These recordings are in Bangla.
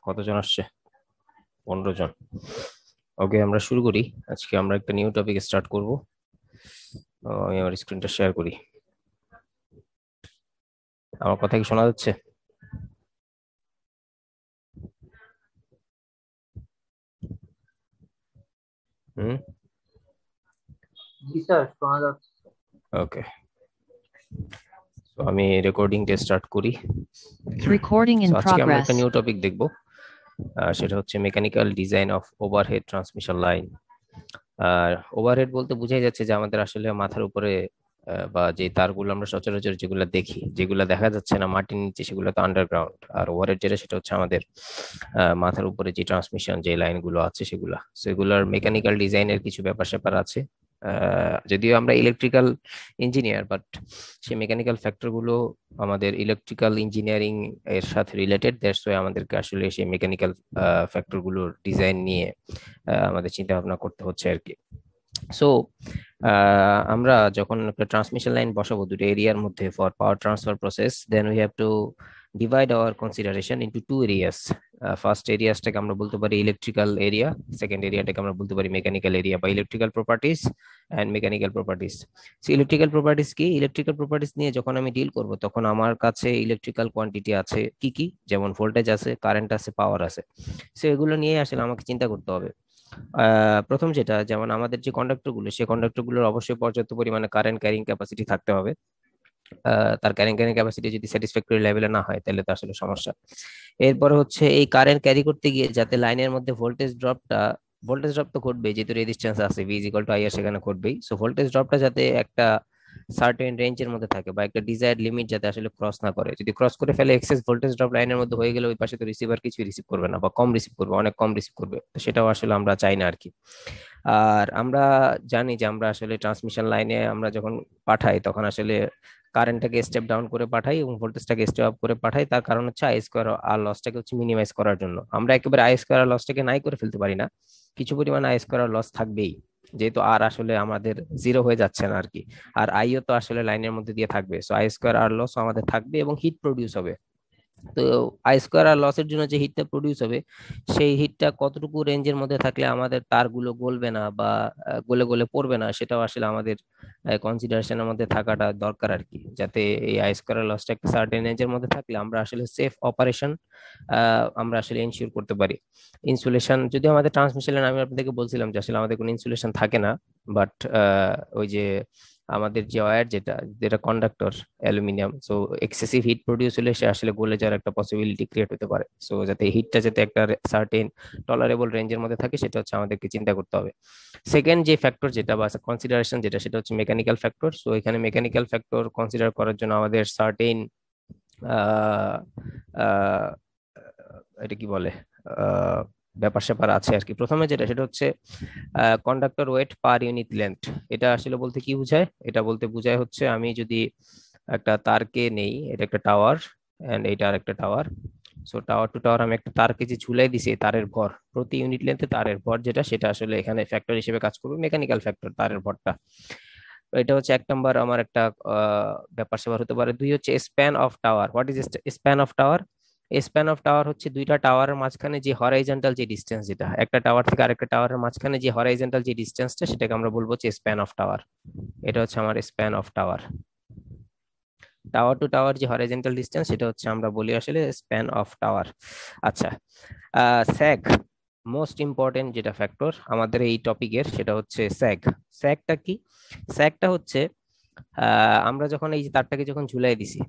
কতজন আসছে? 15 জন। ওকে, আমরা শুরু করি। আজকে আমরা একটা নিউ টপিক স্টার্ট করব। আমি আমার স্ক্রিনটা শেয়ার করি। আমার কথা কি শোনা যাচ্ছে? হুম। জি স্যার, শোনা যাচ্ছে। ওকে, তো আমি রেকর্ডিংটা স্টার্ট করি। Recording in আজকে আমরা একটা progress. নিউ টপিক দেখব, সেটা হচ্ছে mechanical design of overhead transmission line. আর ওভারহেড বলতে বোঝাই যাচ্ছে যে আমাদের আসলে মাথার উপরে বা যে তারগুলো আমরা সচরাচর যেগুলো দেখি, যেগুলো দেখা যাচ্ছে না মাটির নিচে, সেগুলো তো আন্ডারগ্রাউন্ড। আর ওভারহেড যেটা, সেটা হচ্ছে আমাদের মাথার উপরে যে ট্রান্সমিশন যে লাইনগুলো আছে সেগুলা, সেগুলোর মেকানিক্যাল ডিজাইনের কিছু ব্যাপার স্যাপার আছে। যদিও আমরা ইলেকট্রিক্যাল ইঞ্জিনিয়ার, বাট সেই মেকানিক্যাল ফ্যাক্টর গুলো আমাদের ইলেকট্রিক্যাল ইঞ্জিনিয়ারিং এর সাথে রিলেটেড। দ্যাটস ওয়াই আমাদেরকে আসলে সেই মেকানিক্যাল ফ্যাক্টর গুলোর ডিজাইন নিয়ে আমাদের চিন্তা ভাবনা করতে হচ্ছে আর কি। সো আমরা যখন একটা ট্রান্সমিশন লাইন বসাবো দুটো এরিয়ার মধ্যে for power transfer process, then we have to divide our consideration into two areas. First এরিয়াসটাকে আমরা বলতে পারি ইলেকট্রিক্যাল এরিয়া, সেকেন্ড এরিয়াটাকে আমরা বলতে পারি মেকানিক্যাল এরিয়া বা electrical properties and mechanical properties. Electrical properties কি? ইলেকট্রিক্যাল প্রপার্টিস নিয়ে যখন আমি ডিল করব, তখন আমার কাছে ইলেকট্রিক্যাল কোয়ান্টিটি আছে কি কি, যেমন ভোল্টেজ আছে, কারেন্ট আছে, পাওয়ার আছে। সো এগুলো নিয়ে আসলে আমাকে চিন্তা করতে হবে। প্রথম যেটা, যেমন আমাদের যে কন্ডাক্টর গুলো, সেই কন্ডাক্টর গুলোর অবশ্যই পর্যাপ্ত পরিমাণে কারেন্ট ক্যারিং ক্যাপাসিটি থাকতে হবে। তার ক্যারিং ক্যাপাসিটি যদি স্যাটিসফ্যাক্টরি লেভেলে না হয়, তাহলে তো আসলে সমস্যা। এরপরে হচ্ছে এই কারেন্ট ক্যারি করতে গিয়ে যাতে লাইনের মধ্যে ভোল্টেজ ড্রপ তো ঘটবেই, যেহেতু রেজিস্ট্যান্স আছে, V is equal two IR, সেখানে ঘটবেই। সো ভোল্টেজ ড্রপটা যাতে একটা সার্টেন রেঞ্জের মধ্যে থাকে বা একটা ডিজায়ার্ড লিমিট যাতে আসলে ক্রস না করে। যদি ক্রস করে ফেলে, এক্সেস ভোল্টেজ ড্রপ লাইনের মধ্যে হয়ে গেলে ওই পাশে তো রিসিভার কিছু রিসিভ করবে না, বা কম রিসিভ করবে, অনেক কম রিসিভ করবে। তো সেটাও আসলে আমরা চাই না আর কি। আর আমরা জানি যে আমরা আসলে ট্রান্সমিশন লাইনে আমরা যখন পাঠাই, তখন আসলে কারেন্টটাকে স্টেপ ডাউন করে পাঠাই এবং ভোল্টেজটাকে স্টেপ আপ করে পাঠাই। তার কারণ হচ্ছে আই স্কোয়ার আর লসটাকে হচ্ছে মিনিমাইজ করার জন্য। আমরা একেবারে আই স্কোয়ার আর লসটাকে নাই করে ফেলতে পারি না, কিছু পরিমাণ আই স্কোয়ার আর লস থাকবেই, যেহেতু আর আসলে আমাদের জিরো হয়ে যাচ্ছে না আর কি। আর আইও তো আসলে লাইনের মধ্যে দিয়ে থাকবে, so I square R loss আমাদের থাকবে এবং হিট প্রডিউস হবে। তো আই স্কোয়ার আর লসের জন্য যে হিটটা প্রডিউস হবে, সেই হিটটা কতটুকু রেঞ্জের মধ্যে থাকলে আমাদের তারগুলো গলবে না বা গলে গলে পড়বে না, সেটাও আসলে আমাদের কনসিডারেশনের মধ্যে থাকাটা দরকার আর কি। যাতে এই আই স্কোয়ার আর লসটা একটা সার্টেন রেঞ্জের মধ্যে থাকলে আমরা আসলে সেফ অপারেশন আমরা আসলে এনশিওর করতে পারি। ইনসুলেশন যদিও আমাদের ট্রান্সমিশন লাইন, আমি আপনাদেরকে বলছিলাম যে আসলে আমাদের কোনো ইনসুলেশন থাকে না, বাট ওই যে আমাদের যে ওয়্যার, যেটা যেটা conductor aluminium, so excessive hit produce হলে সে আসলে গলে যাওয়ার একটা পসিবিলিটি ক্রিয়েট হতে পারে। সো যাতে হিটটা যাতে একটা সার্টেন টলারেবল রেঞ্জের মধ্যে থাকে, সেটা হচ্ছে আমাদেরকে চিন্তা করতে হবে। সেকেন্ড যে ফ্যাক্টর যেটা বা কনসিডারেশন যেটা, সেটা হচ্ছে মেকানিক্যাল ফ্যাক্টর। সো এখানে মেকানিক্যাল ফ্যাক্টর কনসিডার করার জন্য আমাদের সার্টেন এটা কি বলে ব্যাপার স্যাপার আছে আর কি। প্রথমে যেটা, সেটা হচ্ছে conductor wait per unit length. এটা আসলে বলতে কি বোঝায়? এটা বলতে বোঝায় হচ্ছে আমি যদি একটা তারকে নেই, এটা একটা টাওয়ার এন্ড এটা আর একটা tower. So tower to tower আমি একটা তারকে যে ঝুলাই দিছি, তারের ভর প্রতি ইউনিট লেন্থে তারের ভর যেটা, সেটা আসলে এখানে ফ্যাক্টর হিসেবে কাজ করবে, মেকানিক্যাল ফ্যাক্টর তারের ভরটা। তো এটা হচ্ছে এক নম্বর আমার একটা ব্যাপার স্যাপার হতে পারে। দুই হচ্ছে span of tower. What is span of tower? Span of tower হচ্ছে দুইটা টাওয়ারের মাঝখানে যে হরাইজন্টাল যে ডিস্টেন্স, যেটা একটা টাওয়ার থেকে আরেকটা টাওয়ারের মাঝখানে যে হরাইজন্টাল যে ডিস্টেন্সটা, সেটাকে আমরা বলবো হচ্ছে স্প্যান অফ টাওয়ার। এটা হচ্ছে আমার span of tower. Tower to tower যে হরাইজন্টাল ডিস্টেন্স, সেটা হচ্ছে আমরা বলি আসলে স্প্যান অফ টাওয়ার। আচ্ছা, স্যাগ, মোস্ট ইম্পর্টেন্ট যেটা ফ্যাক্টর আমাদের এই টপিকের, সেটা হচ্ছে স্যাগ। স্যাগটা কি? স্যাগটা হচ্ছে আমরা যখন এই যে তারটাকে যখন ঝুলাই দিছি,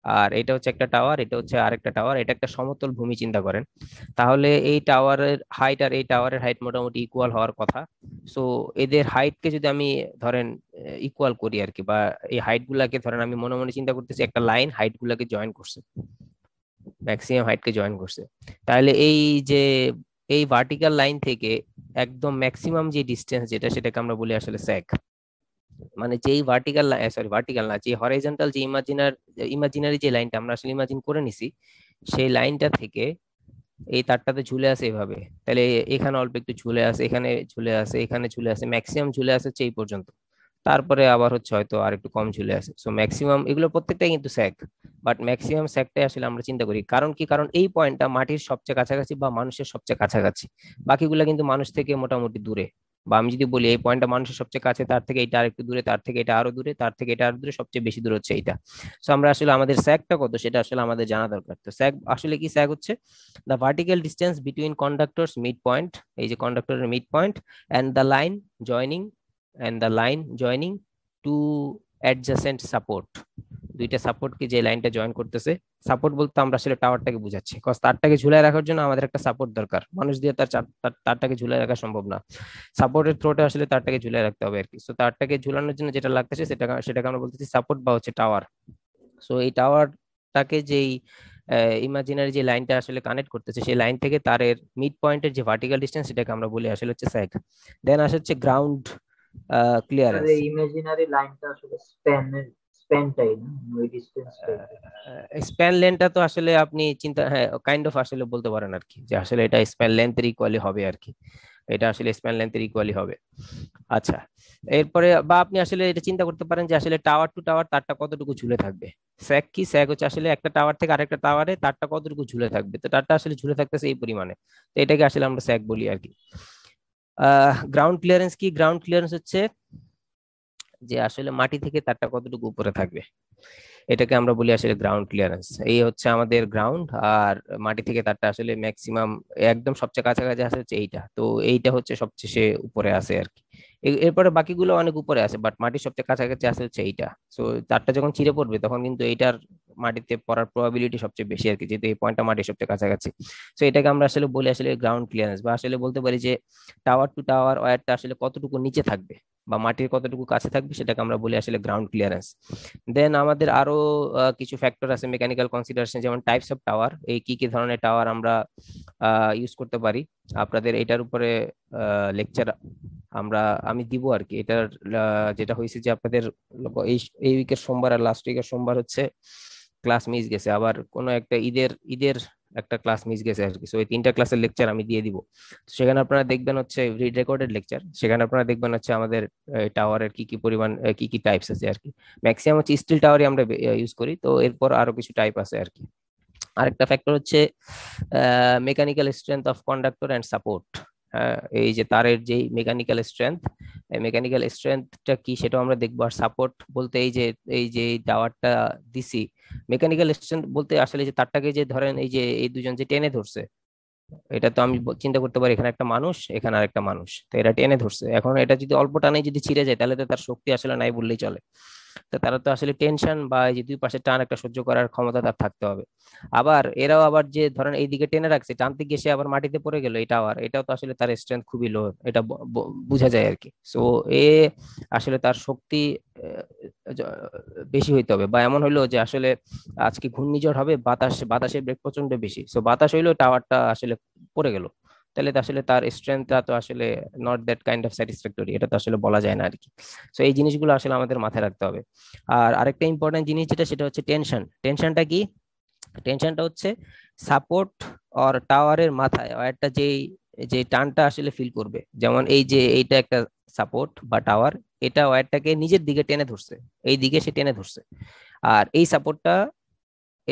আর এটা হচ্ছে একটা টাওয়ার, এটা হচ্ছে আরেকটা টাওয়ার, এটা একটা সমতল ভূমি চিন্তা করেন, তাহলে এই টাওয়ারের হাইট আর এই টাওয়ারের হাইট মোটামুটি ইকুয়াল হওয়ার কথা। সো এদের হাইটকে যদি আমি ধরেন ইকুয়াল করি আর কি, বা এই হাইট গুলাকে ধরেন আমি মনে মনে চিন্তা করতেছি একটা লাইন হাইট গুলাকে জয়েন করছে, ম্যাক্সিমাম হাইটকে জয়েন করছে, তাহলে এই যে এই ভার্টিক্যাল লাইন থেকে একদম ম্যাক্সিমাম যে ডিস্টেন্স যেটা, সেটাকে আমরা বলি আসলে স্যাগ। মানে যেই ভার্টিক্যাল, সরি ভার্টিক্যাল না, যে হরাইজন্টাল যে ইমাজিনারি যে লাইনটা আমরা আসলে ইমাজিন করে নিছি, সেই লাইনটা থেকে এই তারটাতে ঝুলে আছে এভাবে, তাহলে এখানে অল্প একটু ঝুলে আছে, এখানে ঝুলে আছে, এখানে ঝুলে আছে, ম্যাক্সিমাম ঝুলে আছে হচ্ছে এই পর্যন্ত। তারপরে আবার হচ্ছে হয়তো আর একটু কম ঝুলে আছে। সো ম্যাক্সিমাম এগুলো প্রত্যেকটাই কিন্তু স্যাগ, বাট ম্যাক্সিমাম স্যাগটাই আসলে আমরা চিন্তা করি। কারণ কি, কারণ এই পয়েন্টটা মাটির সবচেয়ে কাছাকাছি বা মানুষের সবচেয়ে কাছাকাছি, বাকিগুলো কিন্তু মানুষ থেকে মোটামুটি দূরে। বা আমি যদি বলি এই পয়েন্টটা মানুষের সবচেয়ে কাছে, তার থেকে এটা আরেকটু দূরে, তার থেকে এটা আরো দূরে, তার থেকে এটা আরো দূরে, সবচেয়ে বেশি দূর হচ্ছে এইটা। সো আমরা আসলে আমাদের স্যাগটা কত সেটা আসলে আমাদের জানা দরকার। তো স্যাগ আসলে কি, স্যাগ হচ্ছে the vertical distance between conductors mid point, এই যে কন্ডাক্টরের mid point, and the line joining, two adjacent support, দুইটা সাপোর্টকে যে লাইনটা জয়েন করতেছে। সাপোর্ট বলতে আমরা আসলে টাওয়ারটাকে বুঝাচ্ছি, কজ তারটাকে ঝুলায় রাখার জন্য আমাদের একটা সাপোর্ট দরকার, মানুষ দিয়ে তারটাকে ঝুলায় রাখা সম্ভব না। সাপোর্টের থ্রোতে আসলে তারটাকে ঝুলায় রাখতে হবে আর কি। তো তারটাকে ঝুলানোর জন্য যেটা লাগতেছে সেটাকে আমরা বলতেছি সাপোর্ট বা হচ্ছে টাওয়ার। সো এই টাওয়ারটাকে যেই ইমাজিনারি যে লাইনটা আসলে কানেক্ট করতেছে, সেই লাইন থেকে তারের মিড পয়েন্টের যে ভার্টিক্যাল ডিস্টেন্স সেটাকে আমরা বলি আসলে হচ্ছে স্যাগ। দেন আসে হচ্ছে গ্রাউন্ড আর ক্লিয়ারেন্স। এই ইমাজিনারি লাইনটা আসলে স্প্যানটাই না, ওই ডিসটেন্সটাই। স্প্যান লেন্থটা তো আসলে আপনি চিন্তা, হ্যাঁ কাইন্ড অফ আসলে বলতে পারেন আর কি, যে আসলে এটা স্প্যান লেন্থের ইকুয়ালি হবে আর কি, এটা আসলে স্প্যান লেন্থের ইকুয়ালি হবে। আচ্ছা, এরপরে বা আপনি আসলে এটা চিন্তা করতে পারেন যে আসলে টাওয়ার টু টাওয়ার তারটা কতটুকু ঝুলে থাকবে। স্যাগ কি, স্যাগ হচ্ছে আসলে একটা টাওয়ার থেকে আরেকটা টাওয়ারে তারটা কতটুকু ঝুলে থাকবে, তো তারটা আসলে ঝুলে থাকতেছে এই পরিমাণে, তো এটাকে আসলে আমরা স্যাগ বলি আর কি। গ্রাউন্ড ক্লিয়ারেন্স কি, গ্রাউন্ড ক্লিয়ারেন্স হচ্ছে যে আসলে মাটি থেকে তারটা কতটুকু উপরে থাকবে, এটাকে আমরা বলি আসলে গ্রাউন্ড ক্লিয়ারেন্স। এই হচ্ছে আমাদের গ্রাউন্ড, আর মাটি থেকে তারটা আসলে ম্যাক্সিমাম একদম সবচেয়ে কাছাকাছি আছে হচ্ছে এইটা, তো এইটা হচ্ছে সবচেয়ে সে উপরে আছে আর কি। এরপরে বাকিগুলো অনেক উপরে আছে, বাট মাটির সবচেয়ে কাছাকাছি আছে হচ্ছে এইটা। তো তারটা যখন ছিঁড়ে পড়বে তখন কিন্তু এইটার মাটিতে পড়ার প্রবাবিলিটি সবচেয়ে বেশি আর কি, যেহেতু এই পয়েন্টটা মাটির সবচেয়ে কাছাকাছি। তো এটাকে আমরা আসলে বলি আসলে গ্রাউন্ড ক্লিয়ারেন্স, বা আসলে বলতে পারি যে টাওয়ার টু টাওয়ার ওয়্যারটা আসলে কতটুকু নিচে থাকবে বা মাটির কতটুকু কাছে থাকবে, সেটাকে আমরা বলি আসলে গ্রাউন্ড ক্লিয়ারেন্স। দেন আমাদের আরো কিছু ফ্যাক্টর আছে মেকানিক্যাল কনসিডারেশন, যেমন টাইপস অফ টাওয়ার, এই কি কি ধরনের টাওয়ার আমরা ইউজ করতে পারি। আপনাদের এটার উপরে লেকচার আমি দিব আর কি। এটার যেটা হয়েছে যে আপনাদের এই এই উইকের সোমবার আর লাস্ট উইকের সোমবার হচ্ছে ক্লাস মিস গেছে, আবার কোনো একটা ঈদের ঈদের একটা ক্লাস মিস গেছে আর কি। সো এই তিনটা ক্লাসের লেকচার আমি দিয়ে দিব। তো সেখানে আপনারা দেখবেন হচ্ছে রিড রেকর্ডেড লেকচার, সেখানে আপনারা দেখবেন হচ্ছে আমাদের টাওয়ারের কি কি পরিমাণ কি কি টাইপস আছে আর কি। ম্যাক্সিমাম হচ্ছে স্টিল টাওয়ারই আমরা ইউজ করি, তো এরপর আরো কিছু টাইপ আছে আর কি। আরেকটা ফ্যাক্টর হচ্ছে mechanical strength of conductor and support. এই যে তারের যে মেকানিক্যাল স্ট্রেংথ, মেকানিক্যাল স্ট্রেংথটা কি সেটাও আমরা দেখবো। আর সাপোর্ট বলতে এই যে টাওয়ারটা দিছি, মেকানিক্যাল স্ট্রেংথ বলতে আসলে যে তারটাকে যে ধরেন এই যে এই দুজন যে টেনে ধরছে, এটা তো আমি চিন্তা করতে পারি এখানে একটা মানুষ, এখানে আরেকটা মানুষ, তো এটা টেনে ধরছে। এখন এটা যদি অল্প টানে যদি ছিঁড়ে যায় তাহলে তো তার শক্তি আসলে নাই বললেই চলে। তো তারা তো আসলে টেনশন বা এই যে দুই পাশে টান একটা সহ্য করার ক্ষমতা তার থাকতে হবে। আবার এরাও আবার যে ধরেন এইদিকে টেনে রাখছে, টানতে গিয়ে সে আবার মাটিতে পড়ে গেল, এটা আবার এটাও তো আসলে তার স্ট্রেংথ খুবই লো, এটা বোঝা যায় আর কি। সো এ আসলে তার শক্তি য- বেশি হইতে হবে, বা এমন হইলো যে আসলে আজকে ঘূর্ণিঝড় হবে, বাতাসের বেগ প্রচন্ড বেশি, সো বাতাস হইলো টাওয়ারটা আসলে পড়ে গেল, তাহলে তো আসলে তার স্ট্রেংথটা তো আসলে not that kind of satisfactory, এটা তো আসলে বলা যায় না আর কি। তো এই জিনিসগুলো আসলে আমাদের মাথায় রাখতে হবে। আর আরেকটা ইম্পর্টেন্ট জিনিস যেটা, সেটা হচ্ছে টেনশন। টেনশনটা কি, টেনশনটা হচ্ছে সাপোর্ট অর টাওয়ারের মাথায় ওয়্যারটা যেই যে টানটা আসলে ফিল করবে, যেমন এই যে এইটা একটা সাপোর্ট বা টাওয়ার, এটা ওয়্যারটাকে নিজের দিকে টেনে ধরছে, এই দিকে সে টেনে ধরছে, আর এই সাপোর্টটা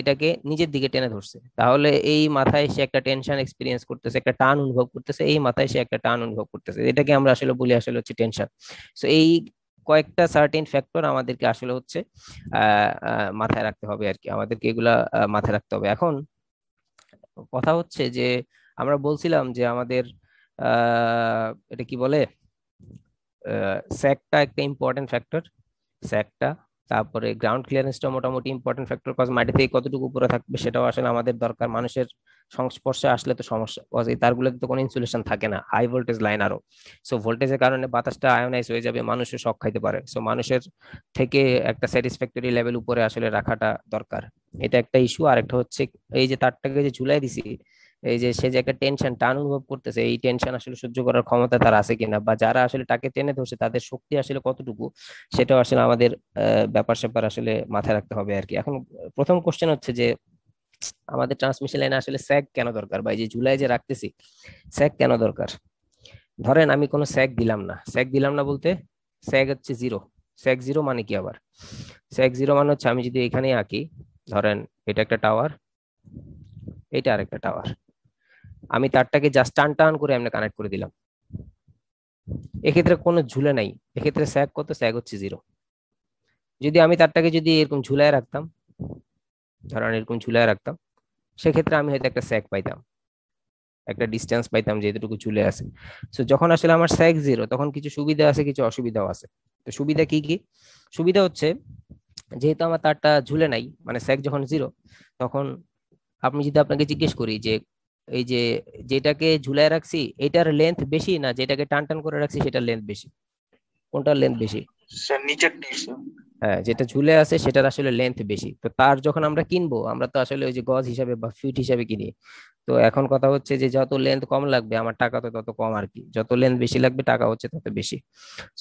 এটাকে নিজের দিকে টেনে ধরছে, তাহলে এই মাথায় সে একটা টেনশন এক্সপিরিয়েন্স করতেছে, একটা টান অনুভব করতেছে, এই মাথায় সে একটা টান অনুভব করতেছে, এটাকে আমরা আসলে বলি আসলে হচ্ছে টেনশন। সো এই কয়েকটা সার্টেন ফ্যাক্টর আমাদেরকে আসলে হচ্ছে মাথায় রাখতে হবে আর কি, আমাদেরকে এগুলা মাথায় রাখতে হবে। এখন কথা হচ্ছে যে আমরা বলছিলাম যে আমাদের এটা কি বলে, স্যাকটা একটা ইম্পর্টেন্ট ফ্যাক্টর, স্যাকটা। তারপরে গ্রাউন্ড ক্লিয়ারেন্সটা মোটামুটি ইম্পর্টেন্ট ফ্যাক্টর, কজ মাটি থেকে কতটুকু উপরে থাকবে সেটাও আসলে আমাদের দরকার। মানুষের সংস্পর্শে আসলে তো সমস্যা, কজ এই তারগুলোতে তো কোনো ইনসুলেশন থাকে না, হাই ভোল্টেজ লাইন আরো। সো ভোল্টেজের কারণে বাতাসটা আয়োনাইজ হয়ে যাবে, মানুষের শক খাইতে পারে। সো মানুষের থেকে একটা স্যাটিসফ্যাক্টরি লেভেল উপরে আসলে রাখাটা দরকার, এটা একটা ইস্যু। আর একটা হচ্ছে এই যে তারটাকে যে ঝুলাই দিছি, এই যে সে যে একটা টেনশন টান অনুভব করতেছে, এই টেনশন আসলে সহ্য করার ক্ষমতা তার আছে কিনা, বা যারা আসলে তাকে টেনে ধরছে তাদের শক্তি আসলে কতটুকু, সেটাও আসলে আমাদের ব্যাপার স্যাপার আসলে মাথায় রাখতে হবে আর কি। এখন প্রথম কোশ্চেন হচ্ছে যে আমাদের ট্রান্সমিশন লাইনে আসলে স্যাগ কেন দরকার, বা এই যে ঝুলাই যে রাখতেছি স্যাগ কেন দরকার। ধরেন আমি কোনো স্যাগ দিলাম না, স্যাগ দিলাম না বলতে স্যাগ হচ্ছে জিরো, স্যাগ জিরো মানে কি আবার? স্যাগ জিরো মানে হচ্ছে আমি যদি এখানে আঁকি, ধরেন এটা একটা টাওয়ার, এটা আরেকটা টাওয়ার, আমি তারটাকে জাস্ট টান টান করে এমনি কানেক্ট করে দিলাম, এক্ষেত্রে কোনো ঝুলে নাই, এক্ষেত্রে স্যাগ কত? স্যাগ হচ্ছে জিরো। যদি আমি তারটাকে যদি এরকম ঝুলায় রাখতাম, ধরেন এরকম ঝুলায় রাখতাম, সেক্ষেত্রে আমি হয়তো একটা স্যাগ পাইতাম, একটা ডিস্টেন্স পাইতাম যে এতটুকু ঝুলে আছে। তো যখন আসলে আমার স্যাগ জিরো, তখন কিছু সুবিধা আছে, কিছু অসুবিধাও আছে। তো সুবিধা কি কি? সুবিধা হচ্ছে, যেহেতু আমার তারটা ঝুলে নাই, মানে স্যাগ যখন জিরো, তখন আপনি যদি আপনাকে জিজ্ঞেস করি যে এই যে যেটাকে ঝুলায় রাখছি এটার লেন্থ বেশি না যেটাকে টান টান করে রাখছি সেটার লেন্থ বেশি, কোনটার লেন্থ বেশি? স্যার নিচেরটা স্যার। হ্যাঁ, যেটা ঝুলে আছে সেটার আসলে লেন্থ বেশি। তো তার যখন আমরা কিনবো, আমরা তো আসলে ওই যে গজ হিসাবে বা ফিট হিসাবে কিনি। তো এখন কথা হচ্ছে যে যত লেন্থ কম লাগবে আমার টাকা তো তত কম আর কি, যত লেন্থ বেশি লাগবে টাকা হচ্ছে তত বেশি।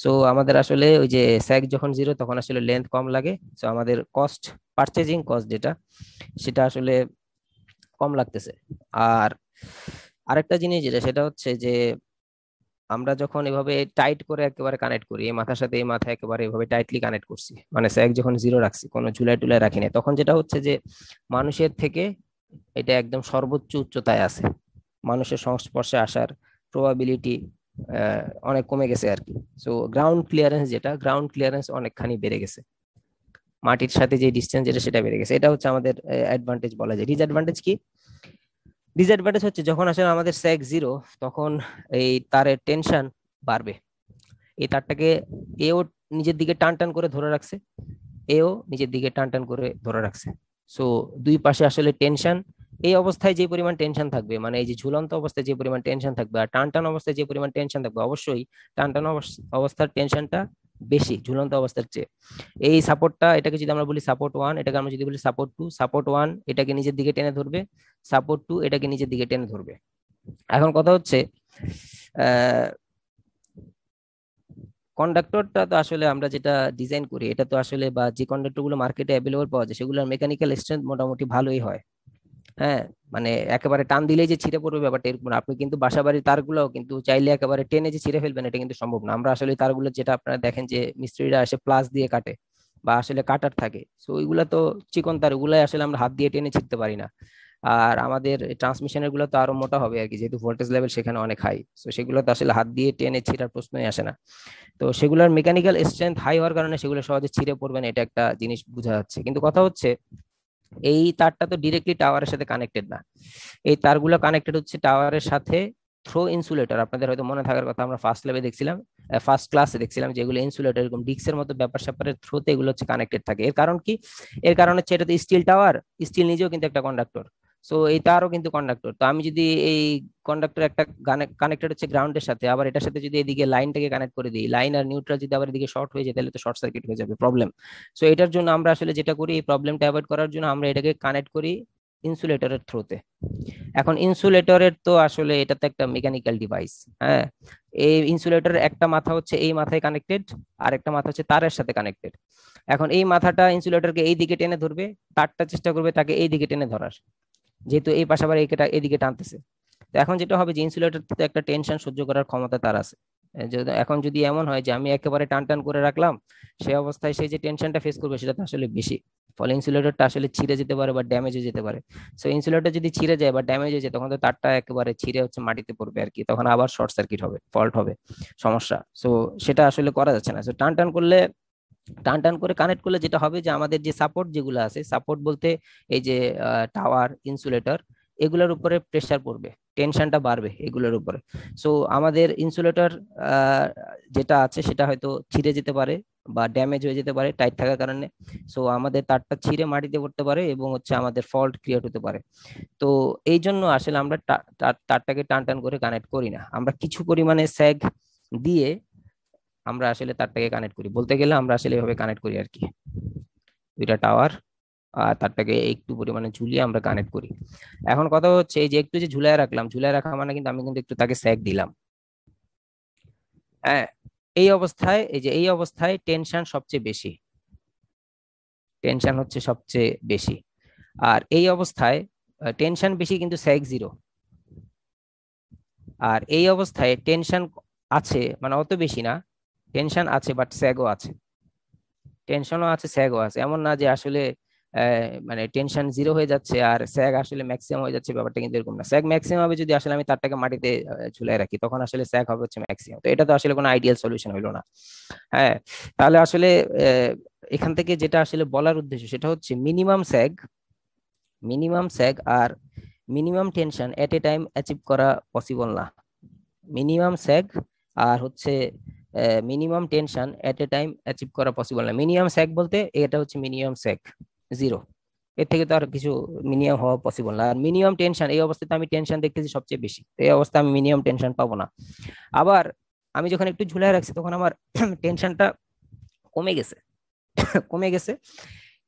সো আমাদের আসলে ওই যে স্যাগ যখন জিরো তখন আসলে লেন্থ কম লাগে, সো আমাদের কস্ট, পারচেজিং কস্ট যেটা, সেটা আসলে কম লাগতেছে। আর আরেকটা জিনিস যেটা, সেটা হচ্ছে যে আমরা যখন এভাবে টাইট করে একেবারে কানেক্ট করি, এই মাথার সাথে এই মাথা একেবারে এভাবে টাইটলি কানেক্ট করছি, মানে স্যাগ যখন জিরো রাখছি, কোনো ঝুলাই টুলাই রাখি না, তখন যেটা হচ্ছে যে মানুষের থেকে এটা একদম সর্বোচ্চ উচ্চতায় আছে, মানুষের সংস্পর্শে আসার প্রবাবিলিটি অনেক কমে গেছে আর কি। সো গ্রাউন্ড ক্লিয়ারেন্স, যেটা গ্রাউন্ড ক্লিয়ারেন্স অনেকখানি বেড়ে গেছে, মাটির সাথে যে ডিস্টেন্স যেটা সেটা বেড়ে গেছে। এটা হচ্ছে আমাদের অ্যাডভান্টেজ বলা যায়। ডিসঅ্যাডভান্টেজ কি? ডিসঅ্যাডভান্টেজ হচ্ছে যখন আসলে আমাদের স্যাগ জিরো, তখন এই তারের টেনশন বাড়বে। এই তারটাকে এও নিজের দিকে টান টান করে ধরে রাখছে, এও নিজের দিকে টান টান করে ধরে রাখছে। সো দুই পাশে আসলে টেনশন, এই অবস্থায় যে পরিমাণ টেনশন থাকবে, মানে এই যে ঝুলন্ত অবস্থায় যে পরিমাণ টেনশন থাকবে আর টান টান অবস্থায় যে পরিমাণ টেনশন থাকবে, অবশ্যই টান টান অবস্থার টেনশনটা বেশি ঝুলন্ত অবস্থার চেয়ে। এই সাপোর্টটা, এটাকে যদি আমরা বলি সাপোর্ট ওয়ান, এটাকে আমরা যদি বলি সাপোর্ট টু, সাপোর্ট ওয়ান এটাকে নিজের দিকে টেনে ধরবে, সাপোর্ট টু এটাকে নিজের দিকে টেনে ধরবে। এখন কথা হচ্ছে কন্ডাক্টরটা তো আসলে আমরা যেটা ডিজাইন করি, এটা তো আসলে, বা যে কন্ডাক্টর গুলো মার্কেটে অ্যাভেলেবল পাওয়া যায়, সেগুলোর মেকানিক্যাল স্ট্রেংথ মোটামুটি ভালোই হয়। হ্যাঁ, মানে একেবারে টান দিলেই যে ছিঁড়ে পড়বে ব্যাপারটা এরকম না। আপনি কিন্তু বাসাবাড়ির তারগুলো কিন্তু চাইলে একেবারে টেনে যে ছিঁড়ে ফেলবেন এটা কিন্তু সম্ভব না। আমরা আসলে তারগুলো যেটা আপনারা দেখেন যে মিস্ত্রিরা আসে প্লাস দিয়ে কাটে বা আসলে কাটার থাকে, তো ওইগুলা তো চিকন তার, ওগুলাই আসলে আমরা হাত দিয়ে টেনে ছিঁড়তে পারি না। আর আমাদের ট্রান্সমিশনের গুলো তো আরো মোটা হবে আর কি, যেহেতু ভোল্টেজ লেভেল সেখানে অনেক হাই, তো সেগুলো তো আসলে হাত দিয়ে টেনে ছিঁড়ার প্রশ্নই আসে না। তো সেগুলোর মেকানিক্যাল স্ট্রেংথ হাই হওয়ার কারণে সেগুলো সহজে ছিঁড়ে পড়বে না, এটা একটা জিনিস বোঝা যাচ্ছে। কিন্তু কথা হচ্ছে এই তারটা তো ডিরেক্টলি টাওয়ারের সাথে কানেক্টেড না, এই তারগুলো কানেক্টেড হচ্ছে টাওয়ারের সাথে থ্রো ইনসুলেটর। আপনাদের হয়তো মনে থাকার কথা, আমরা ফার্স্ট ল্যাবে দেখছিলাম, ফার্স্ট ক্লাসে দেখছিলাম, যেগুলো ইনসুলেটর এরকম ডিক্সের মতো ব্যাপার স্যাপারের থ্রোতে এগুলো হচ্ছে কানেক্টেড থাকে। এর কারণ কি? এর কারণ হচ্ছে এটা তো স্টিল টাওয়ার, স্টিল নিজেও কিন্তু একটা কন্ডাক্টর, সো এই তারও কিন্তু কন্ডাক্টর। তো আমি যদি এই কন্ডাক্টর একটা কানেক্টেড হচ্ছে গ্রাউন্ডের সাথে, আবার এটার সাথে যদি এদিকে লাইনটাকে কানেক্ট করে দিই, লাইন আর নিউট্রাল যদি আবার এদিকে শর্ট হয়ে যায়, তাহলে তো শর্ট সার্কিট হয়ে যাবে, প্রবলেম। সো এটার জন্য আমরা আসলে যেটা করি, এই প্রবলেমটা অ্যাভয়েড করার জন্য আমরা এটাকে কানেক্ট করি ইনসুলেটরের থ্রুতে। এখন ইনসুলেটরের তো আসলে এটা তো একটা মেকানিক্যাল ডিভাইস। হ্যাঁ, এই ইনসুলেটরের একটা মাথা হচ্ছে এই মাথায় কানেক্টেড, আর একটা মাথা হচ্ছে তারের সাথে কানেক্টেড। এখন এই মাথাটা ইনসুলেটরকে এই দিকে টেনে ধরবে, তারটা চেষ্টা করবে তাকে এই দিকে টেনে ধরার, যেহেতু এই পাশে আবার এদিকে টানতেছে। তো এখন যেটা হবে যে ইনসুলেটর তো একটা টেনশন সহ্য করার ক্ষমতা তার আছে। এখন যদি এমন হয় যে আমি একেবারে টান টান করে রাখলাম, সেই অবস্থায় সেই যে টেনশনটা ফেস করবে সেটা তো আসলে বেশি, ফলে ইনসুলেটরটা আসলে ছিঁড়ে যেতে পারে বা ড্যামেজ হয়ে যেতে পারে। সো ইনসুলেটর যদি ছিঁড়ে যায় বা ড্যামেজ হয়ে যায়, তখন তো তারটা একেবারে ছিঁড়ে হচ্ছে মাটিতে পড়বে আর কি, তখন আবার শর্ট সার্কিট হবে, ফল্ট হবে, সমস্যা। সো সেটা আসলে করা যাচ্ছে না। সো টান টান করলে, টান টান করে কানেক্ট করলে যেটা হবে যে আমাদের যে সাপোর্ট যেগুলো আছে, সাপোর্ট বলতে এই যে টাওয়ার, ইনসুলেটর, এগুলোর উপরে প্রেসার পড়বে, টেনশনটা বাড়বে এগুলোর উপরে। সো আমাদের ইনসুলেটর যেটা আছে সেটা হয়তো ছিঁড়ে যেতে পারে বা ড্যামেজ হয়ে যেতে পারে টাইট থাকার কারণে। সো আমাদের তারটা ছিঁড়ে মাটিতে পড়তে পারে এবং হচ্ছে আমাদের ফল্ট ক্রিয়েট হতে পারে। তো এই জন্য আসলে আমরা তারটাকে টান টান করে কানেক্ট করি না, আমরা কিছু পরিমাণে স্যাগ দিয়ে আমরা আসলে তারটাকে কানেক্ট করি। বলতে গেলে আমরা আসলে এভাবে কানেক্ট করি আর কি, দুইটা টাওয়ার আর তারটাকে একটু পরিমাণে ঝুলিয়ে আমরা কানেক্ট করি। এখন কথা হচ্ছে এই যে একটু যে ঝুলায় রাখলাম, ঝুলায় রাখা মানে কিন্তু আমি কিন্তু একটু তাকে স্যাগ দিলাম। হ্যাঁ, এই অবস্থায়, এই যে এই অবস্থায় টেনশন সবচেয়ে বেশি, টেনশন হচ্ছে সবচেয়ে বেশি। আর এই অবস্থায় টেনশন বেশি কিন্তু স্যাগ জিরো। আর এই অবস্থায় টেনশন আছে, মানে অত বেশি না, টেনশন আছে বাট স্যাগও আছে। টেনশনও আছে, স্যাগও আছে। এমন না যে আসলে মানে টেনশন জিরো হয়ে যাচ্ছে আর স্যাগ আসলে ম্যাক্সিমাম হয়ে যাচ্ছে, ব্যাপারটা কিন্তু এরকম না। স্যাগ ম্যাক্সিমাম হবে যদি আসলে আমি তারটাকে মাটিতে ঝুলাই রাখি, তখন আসলে স্যাগ হবে হচ্ছে ম্যাক্সিমাম। তো এটা তো আসলে কোনো আইডিয়াল সলিউশন হইলো না। হ্যাঁ, তাহলে আসলে এখান থেকে যেটা আসলে বলার উদ্দেশ্য সেটা হচ্ছে মিনিমাম স্যাগ আর minimum tension at a time achieve করা পসিবল না। মিনিমাম স্যাগ আর হচ্ছে minimum tension at a time achieve করা পসিবল না। মিনিমাম স্যাগ বলতে এটা হচ্ছে মিনিমাম স্যাগ জিরো, এর থেকে তো আর কিছু মিনিমাম হওয়া পসিবল না। আর মিনিমাম টেনশন, এই অবস্থাতে আমি টেনশন দেখতেছি সবচেয়ে বেশি, তো এই অবস্থায় আমি মিনিমাম টেনশন পাবো না। আবার আমি যখন একটু ঝুলাই রাখছি তখন আমার টেনশনটা কমে গেছে কমে গেছে,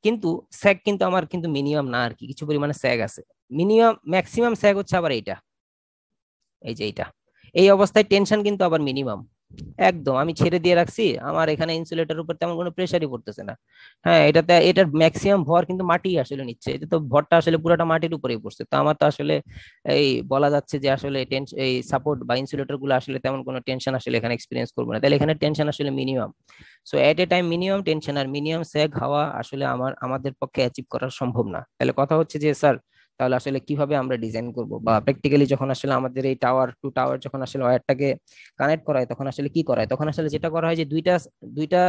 কিন্তু স্যাগ কিন্তু আমার কিন্তু মিনিমাম না আর কি, কিছু পরিমাণে স্যাগ আছে। মিনিমাম ম্যাক্সিমাম স্যাগ হচ্ছে আবার এইটা, এই যে এইটা। এই অবস্থায় টেনশন কিন্তু আবার মিনিমাম, একদম আমি ছেড়ে দিয়ে রাখছি, আমার এখানে ইনসুলেটর উপর তেমন কোনো প্রেসারই পড়তেছে না। হ্যাঁ, এটাতে এটার ম্যাক্সিমাম ভর কিন্তু মাটি আসলে নিচ্ছে, এটা তো ভরটা আসলে পুরোটা মাটির উপরেই পড়ছে। তো আমার তো আসলে এই বলা যাচ্ছে যে আসলে এই সাপোর্ট বা ইনসুলেটর গুলো আসলে তেমন কোনো টেনশন আসলে এখানে এক্সপিরিয়েন্স করবো না, তাহলে এখানে টেনশন আসলে minimum. So at a time minimum tension আর মিনিমাম স্যাগ হাওয়া আসলে আমাদের পক্ষে অ্যাচিভ করা সম্ভব না। তাহলে কথা হচ্ছে যে স্যার, তাহলে আসলে কিভাবে আমরা ডিজাইন করব, বা প্র্যাকটিক্যালি যখন আসলে আমাদের এই টাওয়ার টু টাওয়ার যখন আসলে ওয়্যারটাকে কানেক্ট করা হয় তখন আসলে কি করা হয়? তখন আসলে যেটা করা হয় যে দুইটা দুইটা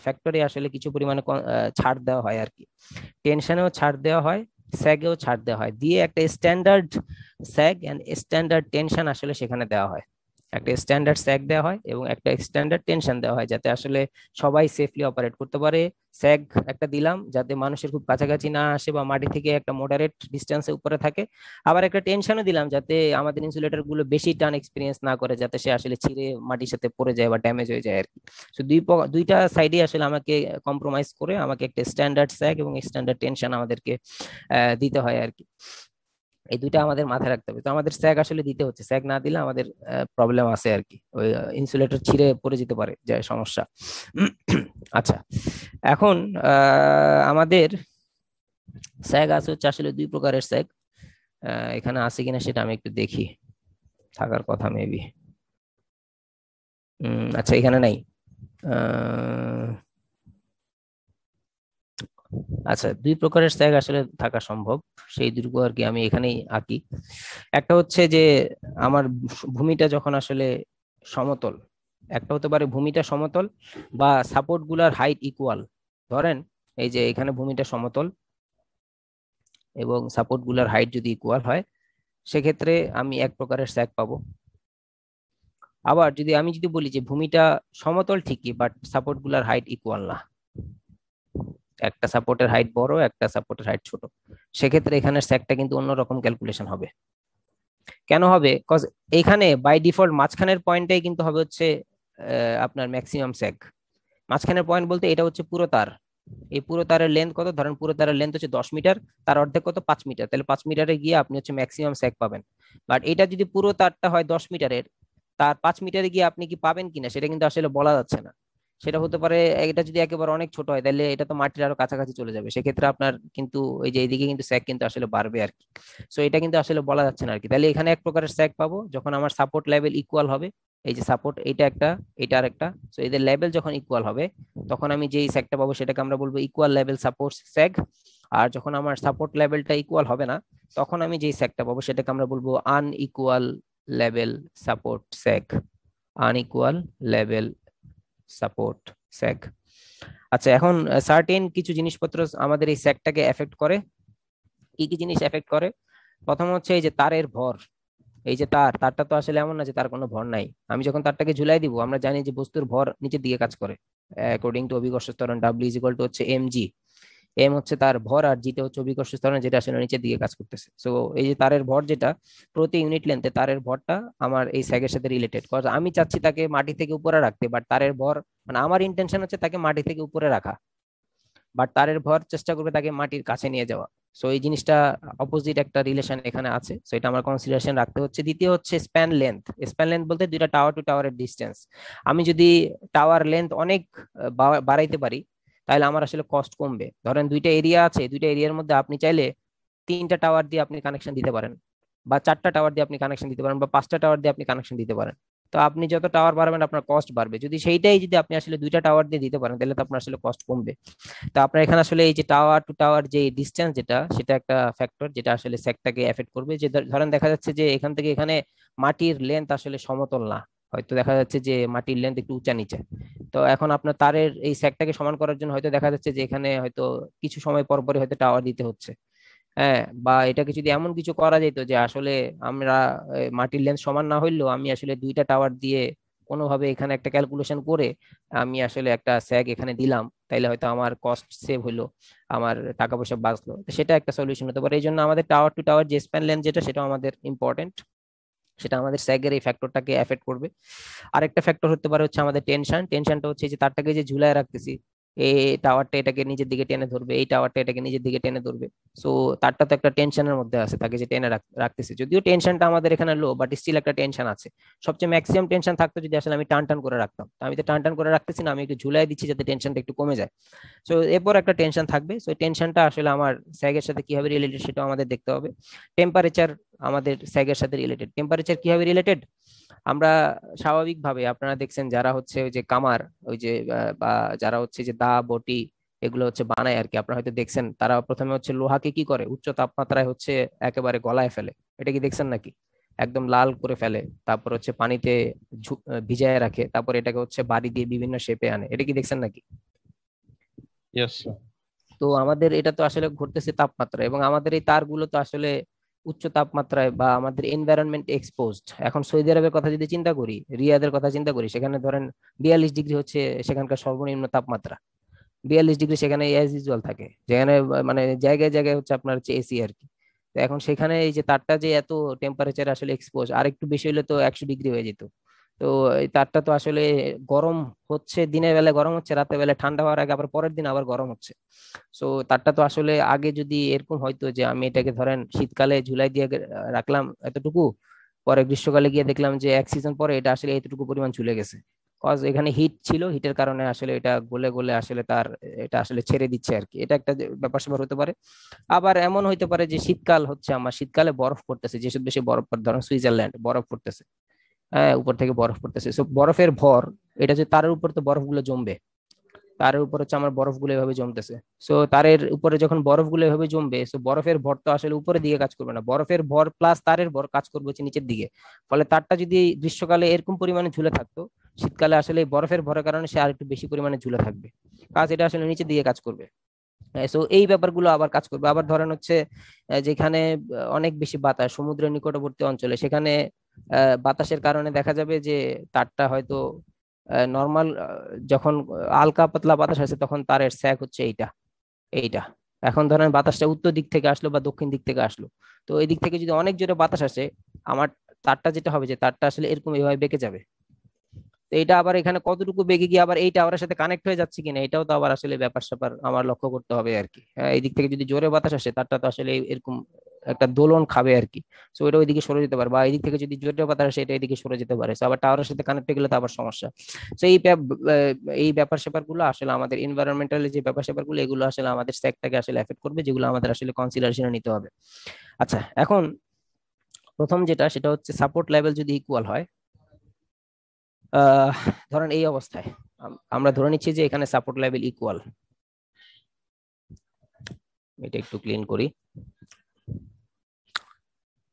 ফ্যাক্টরে আসলে কিছু পরিমাণে ছাড় দেওয়া হয় আর কি। টেনশনেও ছাড় দেওয়া হয়, স্যাগেও ছাড় দেওয়া হয়, দিয়ে একটা স্ট্যান্ডার্ড স্যাগ এন্ড স্ট্যান্ডার্ড টেনশন আসলে সেখানে দেওয়া হয়। একটা স্ট্যান্ডার্ড স্যাগ দেওয়া হয় এবং একটা স্ট্যান্ডার্ড টেনশন দেওয়া হয়, যাতে আসলে সবাই সেফলি অপারেট করতে পারে। স্যাগ একটা দিলাম যাতে মানুষের খুব কাছাকাছি না আসে বা মাটি থেকে একটা মডারেট ডিস্টেন্সে উপরে থাকে। আবার একটা টেনশনও দিলাম যাতে আমাদের ইনসুলেটর গুলো বেশি টান এক্সপিরিয়েন্স না করে, যাতে সে আসলে ছিঁড়ে মাটির সাথে পড়ে যায় বা ড্যামেজ হয়ে যায় আর কি। তো দুইটা সাইডে আসলে আমাকে কম্প্রোমাইজ করে আমাকে একটা স্ট্যান্ডার্ড স্যাগ এবং স্ট্যান্ডার্ড টেনশন আমাদেরকে দিতে হয় আর কি। এই দুইটা আমাদের মাথায় রাখতে হবে। তো আমাদের স্যাগ আসলে দিতে হচ্ছে, স্যাগ না দিলে আমাদের প্রবলেম আছে আর কি, ওই ইনসুলেটর ছিঁড়ে পড়ে যেতে পারে, যে সমস্যা। আচ্ছা, এখন আমাদের স্যাগ আছে হচ্ছে আসলে দুই প্রকারের স্যাগ। এখানে আছে কিনা সেটা আমি একটু দেখি, থাকার কথা মেবি। আচ্ছা, এখানে নাই। আহ, আচ্ছা, দুই প্রকারের স্যাগ আসলে থাকা সম্ভব, সেই দুটো আর কি আমি এখানেই আঁকি। একটা হচ্ছে যে আমার ভূমিটা যখন আসলে সমতল, একটা হতে পারে ভূমিটা সমতল বা সাপোর্ট গুলার হাইট ইকুয়াল। ধরেন এই যে এখানে ভূমিটা সমতল এবং সাপোর্ট গুলার হাইট যদি ইকুয়াল হয়, সেক্ষেত্রে আমি এক প্রকারের স্যাগ পাবো। আবার আমি যদি বলি যে ভূমিটা সমতল ঠিকই বাট সাপোর্ট গুলার হাইট ইকুয়াল না, একটা সাপোর্টের হাইট বড় একটা সাপোর্টের হাইট ছোট, সেক্ষেত্রে এখানে স্যাগটা কিন্তু অন্যরকম ক্যালকুলেশন হবে। কেন হবে? কজ এখানে বাই ডিফল্ট মাঝখানের পয়েন্টটাই কিন্তু হবে হচ্ছে আপনার ম্যাক্সিমাম স্যাগ। মাঝখানের পয়েন্ট বলতে এটা হচ্ছে পুরো তার, এই পুরো তারের লেন্থ কত? ধরেন পুরো তারের লেন্থ হচ্ছে 10 মিটার, তার অর্ধেক কত? 5 মিটার, তাহলে 5 মিটারে গিয়ে আপনি হচ্ছে ম্যাক্সিমাম স্যাগ পাবেন। বাট এটা যদি পুরো তারটা হয় 10 মিটারের, তার 5 মিটারে গিয়ে আপনি কি পাবেন কিনা সেটা কিন্তু আসলে বলা যাচ্ছে না। সেটা হতে পারে, এটা যদি একেবারে অনেক ছোট হয় তাহলে এটা তো মাটির আরো কাছাকাছি চলে যাবে, সেক্ষেত্রে আপনার কিন্তু ওই যে এইদিকে কিন্তু স্যাগ কিন্তু আসলে বাড়বে আর কি। সো এটা কিন্তু আসলে বলা যাচ্ছে না আর কি। তাহলে এখানে এক প্রকারের স্যাগ পাবো যখন আমার সাপোর্ট লেভেল ইকুয়াল হবে। এই যে সাপোর্ট, এটা একটা, এটা আর একটা, সো এদের লেভেল যখন ইকুয়াল হবে তখন আমি যেই স্যাগটা পাবো সেটাকে আমরা বলবো ইকুয়াল লেভেল সাপোর্ট স্যাগ। আর যখন আমার সাপোর্ট লেভেলটা ইকুয়াল হবে না, তখন আমি যেই স্যাগটা পাবো সেটাকে আমরা বলবো unequal level support sag. Unequal level support sag. আচ্ছা, এখন সার্টেন কিছু জিনিসপত্র আমাদের এই স্যাগটাকে এফেক্ট করে। কি কি জিনিস এফেক্ট করে? প্রথম হচ্ছে এই যে তারের ভর। এই যে তারটা তো আসলে এমন না যে তার কোনো ভর নাই। আমি যখন তারটাকে ঝুলাই দিব, আমরা জানি যে বস্তুর ভর নিচের দিকে কাজ করে অ্যাকর্ডিং টু অভিকর্ষ ত্বরণ, ডাব্লিউ ইজ ইকুয়াল টু হচ্ছে এম জি। এম হচ্ছে তার ভর আর জিটা হচ্ছে অভিকর্ষ ত্বরণ, যেটা আসলে নিচের দিকে কাজ করতেছে। সো এই যে তারের ভর যেটা, প্রতি ইউনিট লেন্থে তারের ভরটা আমার এই স্যাগের সাথে রিলেটেড। কজ আমি চাচ্ছি তাকে মাটি থেকে উপরে রাখতে, বাট তারের ভর, মানে আমার ইন্টেনশন হচ্ছে তাকে মাটি থেকে উপরে রাখা, বাট তারের ভর চেষ্টা করবে তাকে মাটির কাছে নিয়ে যাওয়া। সো এই জিনিসটা অপোজিট একটা রিলেশন এখানে আছে, সো এটা আমার কনসিডারেশন রাখতে হচ্ছে। দ্বিতীয় হচ্ছে স্প্যান লেন্থ। স্প্যান লেন্থ বলতে দুইটা টাওয়ার টু টাওয়ারের ডিস্টেন্স। আমি যদি টাওয়ার লেন্থ অনেক বাড়াইতে পারি তাহলে আমার আসলে কস্ট কমবে। ধরেন দুইটা এরিয়া আছে, দুইটা এরিয়ার মধ্যে আপনি চাইলে 3টা টাওয়ার দিয়ে আপনি কানেকশন দিতে পারেন, বা 4টা টাওয়ার দিয়ে আপনি কানেকশন দিতে পারেন, বা 5টা টাওয়ার দিয়ে আপনি কানেকশন দিতে পারেন। তো আপনি যত টাওয়ার বাড়াবেন আপনার কস্ট বাড়বে। যদি সেইটাই যদি আপনি আসলে দুইটা টাওয়ার দিয়ে দিতে পারেন তাহলে তো আপনার আসলে কস্ট কমবে। তো আপনার এখানে আসলে এই যে টাওয়ার টু টাওয়ার যে ডিসটেন্স, যেটা সেটা একটা ফ্যাক্টর যেটা আসলে সেকটাকে এফেক্ট করবে। যে ধরেন দেখা যাচ্ছে যে এখান থেকে এখানে মাটির লেন্থ আসলে সমতল না, হয়তো দেখা যাচ্ছে যে মাটির লেন্থ একটু উঁচা নিচে। তো এখন আপনার তারের এই সেকটাকে সমান করার জন্য হয়তো দেখা যাচ্ছে যে এখানে হয়তো কিছু সময় পর পরে হয়তো টাওয়ার দিতে হচ্ছে। হ্যাঁ, বা এটাকে যদি এমন কিছু করা যেত যে আসলে আমরা মাটির লেন্থ সমান না হইলেও আমি আসলে দুইটা টাওয়ার দিয়ে কোনোভাবে এখানে একটা ক্যালকুলেশন করে আমি আসলে একটা স্যাগ এখানে দিলাম, তাইলে হয়তো আমার কস্ট সেভ হইলো, আমার টাকা পয়সা বাঁচলো। তো সেটা একটা সলিউশন হতে পারে। এই জন্য আমাদের টাওয়ার টু টাওয়ার যে স্প্যান লেন্থ যেটা, সেটা আমাদের ইম্পর্টেন্ট, সেটা আমাদের স্যাগের এই ফ্যাক্টরটাকে এফেক্ট করবে। আরেকটা ফ্যাক্টর হতে পারে হচ্ছে আমাদের টেনশন। টেনশনটা হচ্ছে যে তারটাকে যে ঝুলায় রাখতেছি, এই টাওয়ারটা এটাকে নিজের দিকে টেনে ধরবে, এই টাওয়ারটা এটাকে নিজের দিকে টেনে ধরবে। সো তারটা তো একটা টেনশনের মধ্যে আছে, তাকে যে টেনে রাখতেছে, যদিও টেনশনটা আমাদের এখানে লো, বাট স্টিল একটা টেনশন আছে। সবচেয়ে ম্যাক্সিমাম টেনশন থাকতো যদি আসলে আমি টান টান করে রাখতাম। তো আমি তো টান টান করে রাখতেছি না, আমি একটু ঝুলাই দিচ্ছি যাতে টেনশনটা একটু কমে যায়। সো এরপর একটা টেনশন থাকবে। সো টেনশনটা আসলে আমার স্যাগের সাথে কিভাবে রিলেটেড সেটাও আমাদের দেখতে হবে। টেম্পারেচার আমাদের স্যাগের সাথে রিলেটেড। টেম্পারেচার কিভাবে রিলেটেড? আমরা স্বাভাবিকভাবে আপনারা দেখছেন যারা হচ্ছে ওই যে কামার, ওই যে বা যারা হচ্ছে যে দা বটি এগুলো হচ্ছে বানায় আর কি, আপনারা হয়তো দেখছেন তারা প্রথমে হচ্ছে লোহাকে কি করে উচ্চ তাপমাত্রায় হচ্ছে একেবারে গলায় ফেলে। এটা কি দেখছেন নাকি? একদম লাল করে ফেলে, তারপর হচ্ছে পানিতে ভিজায় রাখে, তারপর এটাকে হচ্ছে বাড়ি দিয়ে বিভিন্ন শেপে আনে। এটা কি দেখছেন নাকি? Yes sir. তো আমাদের এটা তো আসলে ঘটতেছে তাপমাত্রা, এবং আমাদের এই তারগুলো তো আসলে উচ্চ তাপমাত্রায় বা আমাদের এনভায়রনমেন্ট এক্সপোজড। এখন সৌদি আরবের কথা যদি চিন্তা করি, রিয়াদের কথা চিন্তা করি, সেখানে ধরেন 42 ডিগ্রি হচ্ছে সেখানকার সর্বনিম্ন তাপমাত্রা। 42 ডিগ্রি সেখানে অ্যাজ ইউজুয়াল থাকে, যেখানে মানে জায়গায় জায়গায় হচ্ছে আপনার হচ্ছে এসি আর কি। তো এখন সেখানে এই যে তারটা যে এত টেম্পারেচার আসলে এক্সপোজ, আর একটু বেশি হলে তো 100 ডিগ্রি হয়ে যেত। তো এই তারটা তো আসলে গরম হচ্ছে, দিনের বেলায় গরম হচ্ছে, রাতের বেলায় ঠান্ডা হওয়ার আগে আবার পরের দিন আবার গরম হচ্ছে। সো তারটা তো আসলে আগে যদি এরকম হয়তো যে আমি এটাকে ধরেন শীতকালে ঝুলাই দিয়ে রাখলাম এতটুকু, পরে গ্রীষ্মকালে গিয়ে দেখলাম যে এক সিজন পরে এটা আসলে এতটুকু পরিমাণ ঝুলে গেছে, কজ এখানে হিট ছিল, হিটের কারণে আসলে এটা গলে গলে আসলে তার এটা আসলে ছেড়ে দিচ্ছে আর কি। এটা একটা ব্যাপার স্যাপার হতে পারে। আবার এমন হইতে পারে যে শীতকাল হচ্ছে, আমার শীতকালে বরফ পড়তেছে, যেসব দেশে বরফ পড়ে, ধরেন সুইজারল্যান্ড, বরফ পড়তেছে। হ্যাঁ, উপর থেকে বরফ পড়তেছে, সো বরফের ভর, এটা যে তারের উপর তো বরফগুলো জমবে, তারের উপর হচ্ছে আমার বরফগুলো এভাবে জমতেছে। সো তারের উপরে যখন বরফগুলো এভাবে জমবে, সো বরফের ভর তো আসলে উপরের দিকে কাজ করবে না, বরফের ভর প্লাস তারের ভর কাজ করবে হচ্ছে নিচের দিকে। ফলে তারটা যদি গ্রীষ্মকালে এরকম পরিমাণে ঝুলে থাকতো, শীতকালে আসলে এই বরফের ভরের কারণে সে আর একটু বেশি পরিমাণে ঝুলে থাকবে, কাজ এটা আসলে নিচের দিকে কাজ করবে। সো এই ব্যাপারগুলো আবার কাজ করবে। আবার ধরেন হচ্ছে যেখানে অনেক বেশি বাতাস সমুদ্রের নিকটবর্তী অঞ্চলে, সেখানে বাতাসের কারণে দেখা যাবে যে তারটা হয়তো নর্মাল, যখন হালকা পাতলা বাতাস আছে তখন তারের স্যাগ হচ্ছে এইটা এইটা। এখন ধরেন বাতাসটা উত্তর দিক থেকে আসলো বা দক্ষিণ দিক থেকে আসলো, তো এই দিক থেকে যদি অনেক জোরে বাতাস আসে, আমার তারটা যেটা হবে যে তারটা আসলে এরকম এইভাবে বেঁকে যাবে। তো এটা আবার এখানে কতটুকু বেগে গিয়ে আবার এই টাওয়ারের সাথে কানেক্ট হয়ে যাচ্ছে কিনা, এটাও তো আবার আসলে ব্যাপার স্যাপার আমার লক্ষ্য করতে হবে আর কি। এই দিক থেকে যদি জোরে বাতাস আসে, তারটা তো আসলে এরকম একটা দোলন খাবে আর কি। সো এটা ওইদিকে সরে যেতে পারে, বা এই দিক থেকে যদি জোরে বাতাস আসে এটা এদিকে সরে যেতে পারে। So আবার টাওয়ারের সাথে কানেক্ট হয়ে গেলে তো আবার সমস্যা। তো এই ব্যাপার স্যাপার গুলো আসলে আমাদের এনভায়রনমেন্টাল যে ব্যাপার স্যাপার গুলো, এগুলো আসলে আমাদের সেক্টরকে আসলে এফেক্ট করবে, যেগুলো আমাদের আসলে কনসিডারেশনে নিতে হবে। আচ্ছা, এখন প্রথম যেটা সেটা হচ্ছে সাপোর্ট লেভেল যদি ইকুয়াল হয়, আহ ধরেন এই অবস্থায় আমরা ধরে নিচ্ছি যে এখানে সাপোর্ট লেভেল ইকুয়াল। এটা একটু ক্লিন করি।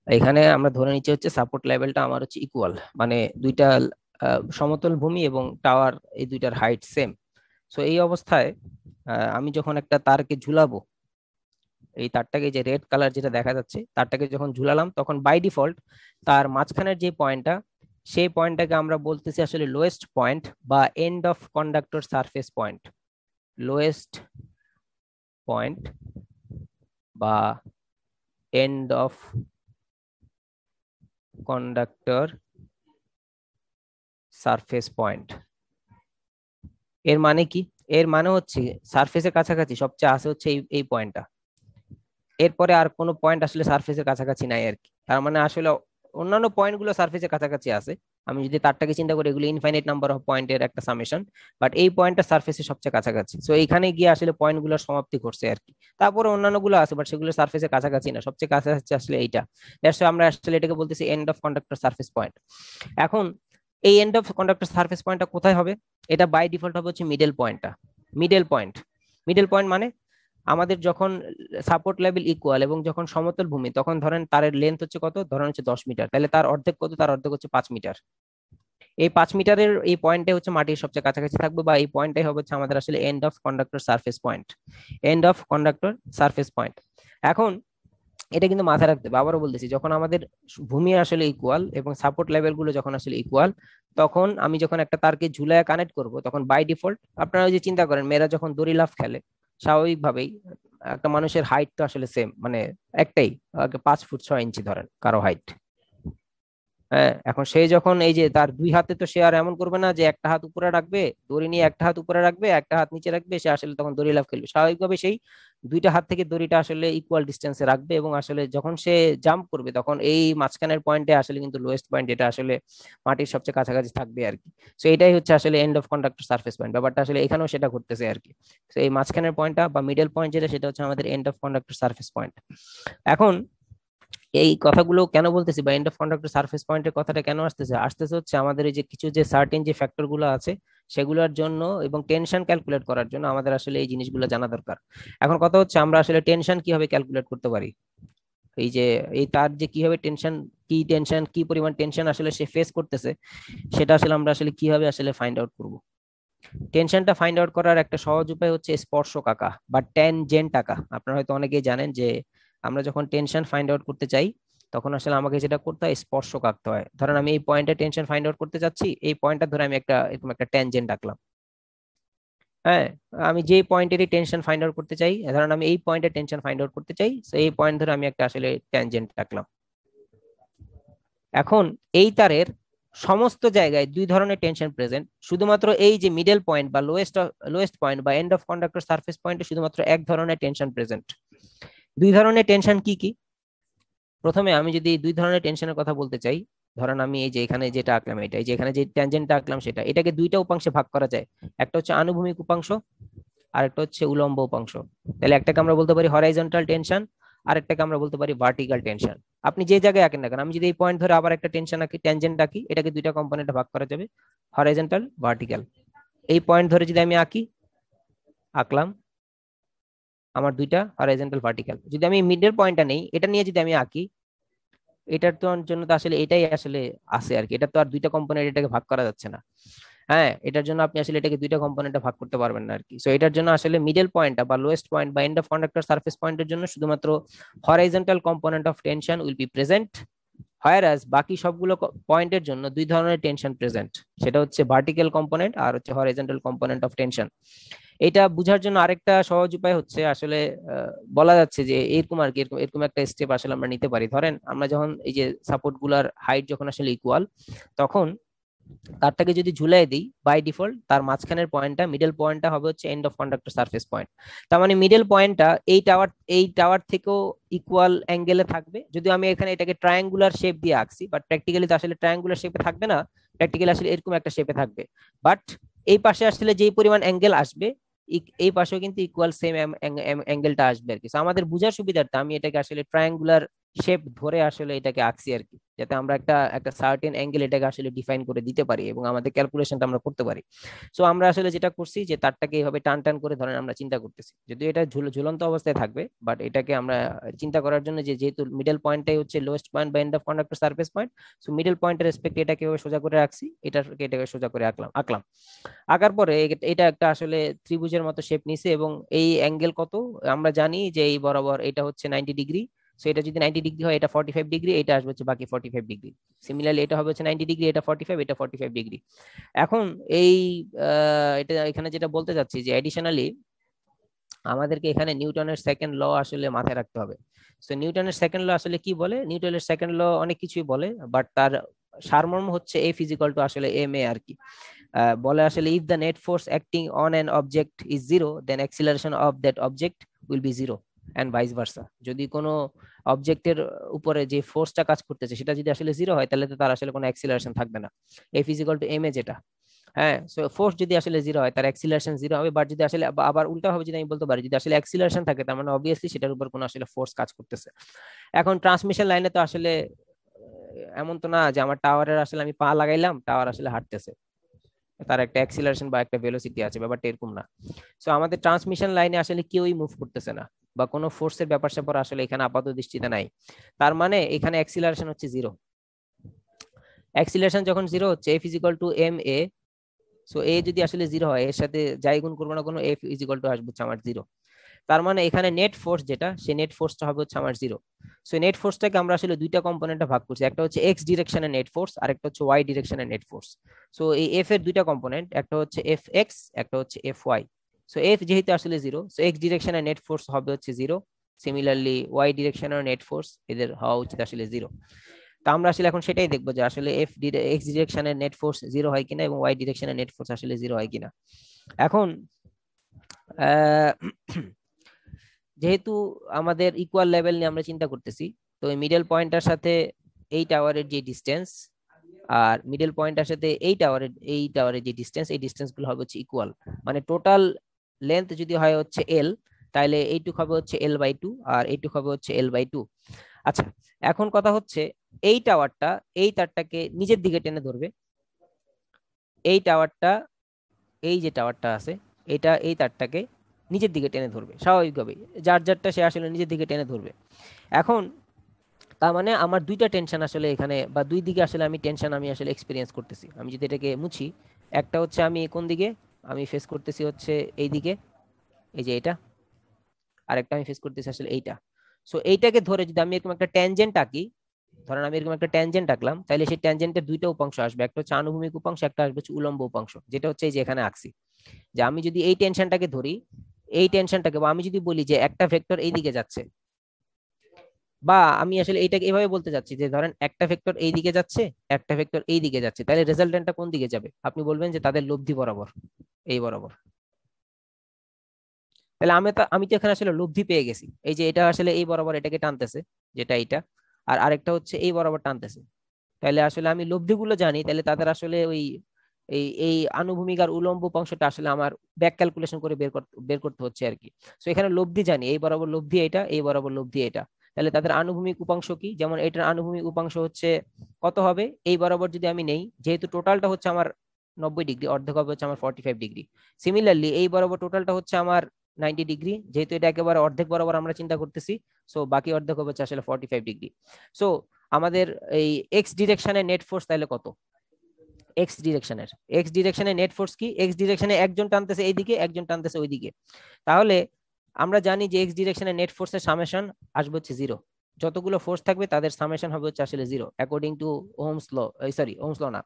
এখানে আমরা ধরে নিচ্ছি হচ্ছে সাপোর্ট লেভেলটা আমার হচ্ছে ইকুয়াল, মানে দুইটা সমতল ভূমি এবং টাওয়ার, এই দুইটার হাইট সেম। সো এই অবস্থায় আমি যখন একটা তারকে ঝুলাবো, এই তারটাকে যে রেড কালার যেটা দেখা যাচ্ছে, তারটাকে যখন ঝুলালাম তখন বাই ডিফল্ট তার মাঝখানের যে পয়েন্টটা, সেই পয়েন্টটাকে আমরা বলতেছি আসলে লোয়েস্ট পয়েন্ট বা end of conductor surface point. Lowest point বা end of conductor surface point. এর মানে কি? এর মানে হচ্ছে সারফেসের কাছাকাছি সবচেয়ে আছে হচ্ছে এই পয়েন্টটা, এরপরে আর কোনো পয়েন্ট আসলে সারফেসের কাছাকাছি নাই আর কি। তার মানে আসলে অন্যান্য পয়েন্ট গুলো সারফেসের কাছাকাছি আছে, আমি যদি তারটাকে চিন্তা করি এগুলো ইনফাইনাইট নাম্বার অফ পয়েন্টের একটা সামেশন, বাট এই পয়েন্টটা সারফেসের সবচেয়ে কাছাকাছি। সো এইখানে গিয়ে আসলে পয়েন্ট গুলোর সমাপ্তি ঘটছে আর কি। তারপরে অন্যান্য গুলো আছে, বাট সেগুলো সারফেসের কাছাকাছি না, সবচেয়ে কাছাকাছি আসলে এইটা। দ্যাটস আমরা আসলে এটাকে বলতেছি and of conductor surface point. এখন এই এন্ড অফ কন্ডাক্টর সারফেস পয়েন্টটা কোথায় হবে? এটা বাই ডিফল্ট হবে হচ্ছে মিডল পয়েন্টটা। মিডল পয়েন্ট মানে আমাদের যখন সাপোর্ট লেভেল ইকুয়াল এবং যখন সমতল ভূমি, তখন ধরেন তারের লেন্থ হচ্ছে কত, ধরেন হচ্ছে 10 মিটার, তাহলে তার অর্ধেক কত, তার অর্ধেক হচ্ছে 5 মিটার। এই 5 মিটারের এই পয়েন্টে হচ্ছে মাটির সবচেয়ে কাছাকাছি থাকবে, বা এই পয়েন্টটাই হবে হচ্ছে আমাদের আসলে and of conductor surface point. And of conductor surface point. এখন এটা কিন্তু মাথায় রাখতে হবে, আবারও বলতেছি, যখন আমাদের ভূমি আসলে ইকুয়াল এবং সাপোর্ট লেভেল গুলো যখন আসলে ইকুয়াল, তখন আমি যখন একটা তারকে ঝুলায় কানেক্ট করব, তখন বাই ডিফল্ট আপনারা ওই যে চিন্তা করেন মেয়েরা যখন দড়ি লাফ খেলে, স্বাভাবিকভাবেই একটা মানুষের হাইট তো আসলে সেম, মানে একটাই, 5 ফুট 6 ইঞ্চি ধরেন কারো হাইট। হ্যাঁ, এখন সে যখন এই যে তার দুই হাতে, তো সে আর এমন করবে না যে একটা হাত উপরে রাখবে, দড়ি নিয়ে একটা হাত উপরে রাখবে, একটা হাত নিচে রাখবে, সে আসলে তখন দড়ি লাফ খেলবে। স্বাভাবিকভাবে সেই দুইটা হাত থেকে দড়িটা আসলে ইকুয়াল ডিস্টেন্সে রাখবে, এবং আসলে যখন সে জাম্প করবে, তখন এই মাঝখানের পয়েন্টে আসলে কিন্তু লোয়েস্ট পয়েন্ট, এটা আসলে মাটির সবচেয়ে কাছাকাছি থাকবে আর কি। তো এটাই হচ্ছে আসলে and of conductor surface point, ব্যাপারটা আসলে এখানেও সেটা ঘটতেছে আর কি। তো এই মাঝখানের পয়েন্টটা বা মিডল পয়েন্ট যেটা, সেটা হচ্ছে আমাদের and of conductor surface point. এখন এই কথাগুলো কেন বলতেছি, বা এন্ড অফ কন্ডাক্টর সারফেস পয়েন্টের কথাটা কেন আসতেছে হচ্ছে আমাদের এই যে কিছু যে সার্টেন যে ফ্যাক্টর গুলো আছে সেগুলোর জন্য, এবং টেনশন ক্যালকুলেট করার জন্য আমাদের আসলে এই জিনিসগুলো জানা দরকার। এখন কথা হচ্ছে আমরা আসলে টেনশন কিভাবে ক্যালকুলেট করতে পারি, এই যে এই তার যে কিভাবে টেনশন কি পরিমাণ টেনশন আসলে সে ফেস করতেছে, সেটা আসলে আমরা আসলে কিভাবে আসলে ফাইন্ড আউট করব। টেনশনটা ফাইন্ড আউট করার একটা সহজ উপায় হচ্ছে স্পর্শক আঁকা বা ট্যানজেন্ট আঁকা। আপনারা হয়তো অনেকেই জানেন যে আমরা যখন টেনশন ফাইন্ড আউট করতে চাই, তখন আসলে আমাকে যেটা করতে হয়, স্পর্শক আঁকতে হয়। ধরেন আমি এই পয়েন্টে টেনশন ফাইন্ড আউট করতে চাচ্ছি, এই পয়েন্টটা ধরে আমি একটা এরকম একটা ট্যানজেন্ট আঁকলাম। হ্যাঁ, আমি যে পয়েন্টেরই টেনশন ফাইন্ড আউট করতে চাই, ধরেন আমি এই পয়েন্টে টেনশন ফাইন্ড আউট করতে চাই, তো এই পয়েন্ট ধরে আমি একটা আসলে ট্যানজেন্ট আঁকলাম। এখন এই তারের সমস্ত জায়গায় দুই ধরনের টেনশন প্রেজেন্ট, শুধুমাত্র এই যে মিডল পয়েন্ট বা লোয়েস্ট পয়েন্ট বা এন্ড অফ কন্ডাক্টর সারফেস পয়েন্টে শুধুমাত্র এক ধরনের টেনশন প্রেজেন্ট। দুই ধরনের টেনশন কি কি? প্রথমে আমি যদি দুই ধরনের টেনশনের কথা বলতে চাই, ধরেন আমি এই যে এখানে যেটা আঁকলাম, এটা এই যে এখানে যে ট্যানজেন্টটা আঁকলাম, সেটা এটাকে দুইটা উপাংশে ভাগ করা যায়। একটা হচ্ছে আনুভূমিক উপাংশ, আর একটা হচ্ছে উলম্ব উপাংশ। তাহলে একটাকে আমরা বলতে পারি হরাইজন্টাল টেনশন, আর একটাকে আমরা বলতে পারি ভার্টিক্যাল টেনশন। আপনি যে জায়গায় আঁকেন না কেন, আমি যদি এই পয়েন্ট ধরে আবার একটা টেনশন আঁকি, ট্যানজেন্ট আঁকি, এটাকে দুইটা কম্পোনেন্টে ভাগ করা যাবে, হরাইজন্টাল, ভার্টিক্যাল। এই পয়েন্ট ধরে যদি আমি আঁকলাম, আমার দুইটা হরাইজন্টাল ভার্টিক্যাল। যদি আমি মিডল পয়েন্টটা নেই, এটা নিয়ে যদি আমি আঁকি, এটার তো জন্য তো আসলে এটাই আসলে আছে আর কি, এটা তো আর দুইটা কম্পোনেন্ট এটাকে ভাগ করা যাচ্ছে না। হ্যাঁ, এটার জন্য আপনি আসলে এটাকে দুইটা কম্পোনেন্টে ভাগ করতে পারবেন না আর কি। সো এটার জন্য আসলে মিডল পয়েন্টটা বা লোয়েস্ট পয়েন্ট বা এন্ড অফ কন্ডাক্টর সারফেস পয়েন্টের জন্য শুধুমাত্র horizontal component of tension will be present, whereas বাকি সবগুলো পয়েন্টের জন্য দুই ধরনের টেনশন প্রেজেন্ট, সেটা হচ্ছে ভার্টিক্যাল কম্পোনেন্ট আর হচ্ছে হরাইজন্টাল কম্পোনেন্ট অফ টেনশন। এটা বোঝার জন্য আরেকটা সহজ উপায় হচ্ছে আসলে বলা যাচ্ছে যে এরকম আর কি, এরকম এরকম একটা স্টেপ আসলে আমরা নিতে পারি। ধরেন আমরা যখন এই যে সাপোর্ট গুলার হাইট যখন আসলে ইকুয়াল, তখন তারটাকে যদি ঝুলাই দিই, বাই ডিফল্ট তার মাঝখানের পয়েন্টটা, মিডল পয়েন্টটা হবে হচ্ছে and of conductor surface point. তার মানে মিডল পয়েন্টটা এই টাওয়ার থেকেও ইকুয়াল অ্যাঙ্গেলে থাকবে। যদি আমি এখানে এটাকে ট্রায়াঙ্গুলার শেপ দিয়ে আঁকছি, বাট প্র্যাকটিক্যালি তো আসলে ট্রায়াঙ্গুলার শেপে থাকবে না, প্র্যাকটিক্যালি আসলে এরকম একটা শেপে থাকবে। বাট এই পাশে আসলে যেই পরিমাণ অ্যাঙ্গেল আসবে, এই পাশেও কিন্তু ইকুয়াল সেম অ্যাঙ্গেলটা আসবে আর কি। আমাদের বোঝার সুবিধার্থে আমি এটাকে আসলে ট্রায়াঙ্গুলার শেপ ধরে আসলে এটাকে আঁকছি আর কি, যাতে আমরা একটা সার্টেন অ্যাঙ্গেল এটাকে আসলে ডিফাইন করে দিতে পারি এবং আমাদের ক্যালকুলেশনটা আমরা করতে পারি। সো আমরা আসলে যেটা করছি যে তারটাকে এইভাবে টান টান করে ধরেন আমরা চিন্তা করতেছি, যদিও এটা ঝুলন্ত অবস্থায় থাকবে, বাট এটাকে আমরা চিন্তা করার জন্য যে যেহেতু মিডল পয়েন্টটাই হচ্ছে লোয়েস্ট পয়েন্ট বা end of conductor surface point, so middle পয়েন্টের রেসপেক্টে এটাকে সোজা করে রাখছি, এটাকে সোজা করে আঁকলাম। আঁকার পরে এটা একটা আসলে ত্রিভুজের মতো শেপ নিছে, এবং এই অ্যাঙ্গেল কত আমরা জানি যে এই বরাবর এটা হচ্ছে 90 ডিগ্রি। সো এটা যদি 90 ডিগ্রি হয়, এটা 45 ডিগ্রি, এটা আসবে হচ্ছে বাকি 45 ডিগ্রি। সিমিলারলি এটা হবে হচ্ছে 90 ডিগ্রি, এটা 45, এটা 45 ডিগ্রি। এখন এই এটা এখানে যেটা বলতে চাচ্ছি যে অ্যাডিশনালি আমাদেরকে এখানে নিউটনের সেকেন্ড ল আসলে মাথায় রাখতে হবে। সো নিউটনের সেকেন্ড ল আসলে কি বলে? নিউটনের সেকেন্ড ল অনেক কিছুই বলে, বাট তার সারমর্ম হচ্ছে এফ ইজ ইকুয়াল টু আসলে এম এ আর কি। বলে আসলে if the net force acting on an object is zero, then acceleration of that object will be zero and vice versa. যদি কোনো অবজেক্টের উপরে যে ফোর্সটা কাজ করতেছে সেটা যদি আসলে জিরো হয়, তাহলে তো তার আসলে কোনো অ্যাক্সিলারেশন থাকবে না, F is equal to M A যেটা। হ্যাঁ, সো ফোর্স যদি আসলে জিরো হয়, তার অ্যাক্সিলারেশন জিরো হবে। বাট যদি আসলে আবার উল্টা হবে, যদি আমি বলতে পারি যদি আসলে অ্যাক্সিলারেশন থাকে, তার মানে অবভিয়াসলি সেটার উপর কোনো আসলে ফোর্স কাজ করতেছে। এখন ট্রান্সমিশন লাইনে তো আসলে এমন তো না যে আমার টাওয়ারের আসলে আমি পা লাগাইলাম টাওয়ার আসলে হাঁটতেছে, তার একটা অ্যাক্সিলারেশন বা একটা ভেলোসিটি আছে, ব্যাপারটা এরকম না। সো আমাদের ট্রান্সমিশন লাইনে আসলে কেউই মুভ করতেছে না বা কোনো ফোর্সের ব্যাপার স্যাপার আসলে এখানে আপাত দৃষ্টিতে নাই। তার মানে এখানে অ্যাক্সিলারেশন হচ্ছে জিরো। অ্যাক্সিলারেশন যখন জিরো হচ্ছে F is equal to M A, so A যদি আসলে জিরো হয় এর সাথে যাই গুণ করবো না কোনো এফ ইজ ইকুয়াল টু আসবে হচ্ছে আমার জিরো। তার মানে এখানে নেট ফোর্স যেটা সেই নেট ফোর্সটা হবে হচ্ছে আমার জিরো। সো নেট ফোর্সটাকে আমরা আসলে দুইটা কম্পোনেন্টে ভাগ করছি, একটা হচ্ছে এক্স ডিরেকশনের নেট ফোর্স আর একটা হচ্ছে ওয়াই ডিরেকশনের নেট ফোর্স। সো এই এফ এর দুইটা কম্পোনেন্ট, একটা হচ্ছে এফ এক্স একটা হচ্ছে এফ ওয়াই। সো এফ যেহেতু আসলে জিরো, সো এক্স ডিরেকশনের নেট ফোর্স হবে হচ্ছে জিরো। সিমিলারলি ওয়াই ডিরেকশনের নেট ফোর্স এদের হওয়া উচিত আসলে জিরো। তা আমরা আসলে এখন সেটাই দেখবো যে আসলে এক্স ডিরেকশনের নেট ফোর্স জিরো হয় কিনা এবং ওয়াই ডিরেকশনের নেট ফোর্স আসলে জিরো হয় কিনা। এখন যেহেতু আমাদের ইকুয়াল লেভেল নিয়ে আমরা চিন্তা করতেছি, তো এই মিডল পয়েন্টের সাথে এই টাওয়ারের যে ডিস্টেন্স আর মিডল পয়েন্টের সাথে এই টাওয়ারের যে ডিস্টেন্স, এই ডিস্টেন্স গুলো হবে হচ্ছে ইকুয়াল। মানে টোটাল লেন্থ যদি হয় হচ্ছে এল, তাহলে এইটুক হবে হচ্ছে এল বাই টু আর এইটুক হবে হচ্ছে এল বাই টু। আচ্ছা, এখন কথা হচ্ছে এই টাওয়ারটা এই তারটাকে নিজের দিকে টেনে ধরবে, এই টাওয়ারটা এই যে টাওয়ারটা আছে এটা এই তারটাকে নিজের দিকে টেনে ধরবে স্বাভাবিকভাবেই, যার যারটা সে আসলে নিজের দিকে টেনে ধরবে। এখন তার মানে আমার দুইটা টেনশন আসলে এখানে, বা দুই দিকে আসলে আমি টেনশন আমি আসলে এক্সপিরিয়েন্স করতেছি। আমি যদি এটাকে মুছি, একটা হচ্ছে আমি কোন দিকে আমি ফেস করতেছি হচ্ছে এই দিকে, এই যে এটা, আর একটা আমি ফেস করতেছি আসলে এইটা। সো এইটাকে ধরে যদি আমি এরকম একটা ট্যানজেন্ট আঁকি, ধরেন আমি এরকম একটা ট্যানজেন্ট আঁকলাম, তাহলে সেই ট্যানজেন্টের দুইটা উপাংশ আসবে, একটা হচ্ছে আনুভূমিক উপাংশ একটা আসবে হচ্ছে উলম্ব উপাংশ, যেটা হচ্ছে এই যে এখানে আঁকছি। যে আমি যদি এই টেনশনটাকে ধরি, এই টেনশনটাকে, বা আমি যদি বলি যে একটা ভেক্টর এই দিকে যাচ্ছে, বা আমি আসলে এটাকে এভাবে বলতে চাচ্ছি যে ধরেন একটা ভেক্টর এই দিকে যাচ্ছে একটা ভেক্টর এই দিকে যাচ্ছে, তাহলে রেজাল্টেন্টটা কোন দিকে যাবে? আপনি বলবেন যে তাদের লব্ধি বরাবর, এই বরাবর। তাহলে আমি তো এখানে আসলে লব্ধি পেয়ে গেছি, এই যে এটা আসলে এই বরাবর এটাকে টানতেছে, যেটা এইটা, আর আরেকটা হচ্ছে এই বরাবর টানতেছে। তাহলে আসলে আমি লব্ধিগুলো জানি, তাহলে তাদের আসলে ওই এই এই আনুভূমিক আর উলম্ব অংশটা আসলে আমার ব্যাক ক্যালকুলেশন করে বের করতে হচ্ছে আর কি। সো এখানে লব্ধি জানি, এই বরাবর লব্ধি এটা, এই বরাবর লব্ধি এটা। তাহলে তাদের আনুভূমিক উপাংশ কি? যেমন এটার আনুভূমিক উপাংশ হচ্ছে কত হবে, এই বরাবর যদি আমি নেই, যেহেতু টোটালটা হচ্ছে আমার 90 ডিগ্রি, অর্ধেক হবে হচ্ছে আমার 45 ডিগ্রি। সিমিলারলি এই বরাবর টোটালটা হচ্ছে আমার 90 ডিগ্রি, যেহেতু এটা একেবারে অর্ধেক বরাবর আমরা চিন্তা করতেছি, সো বাকি অর্ধেক হবে হচ্ছে আসলে 45 ডিগ্রি। সো আমাদের এই এক্স ডিরেকশনের নেট ফোর্স তাহলে কত? এক্স ডিরেকশনের নেট ফোর্স কি? এক্স ডিরেকশনে একজন টানতেছে এইদিকে একজন টানতেছে ওইদিকে, তাহলে আমরা জানি যে এক্স ডিরেকশনের নেট ফোর্সের সামেশন আসবে হচ্ছে জিরো। যতগুলো ফোর্স থাকবে তাদের সামেশন হবে হচ্ছে আসলে zero, according to Ohm's law, sorry Ohm's law না,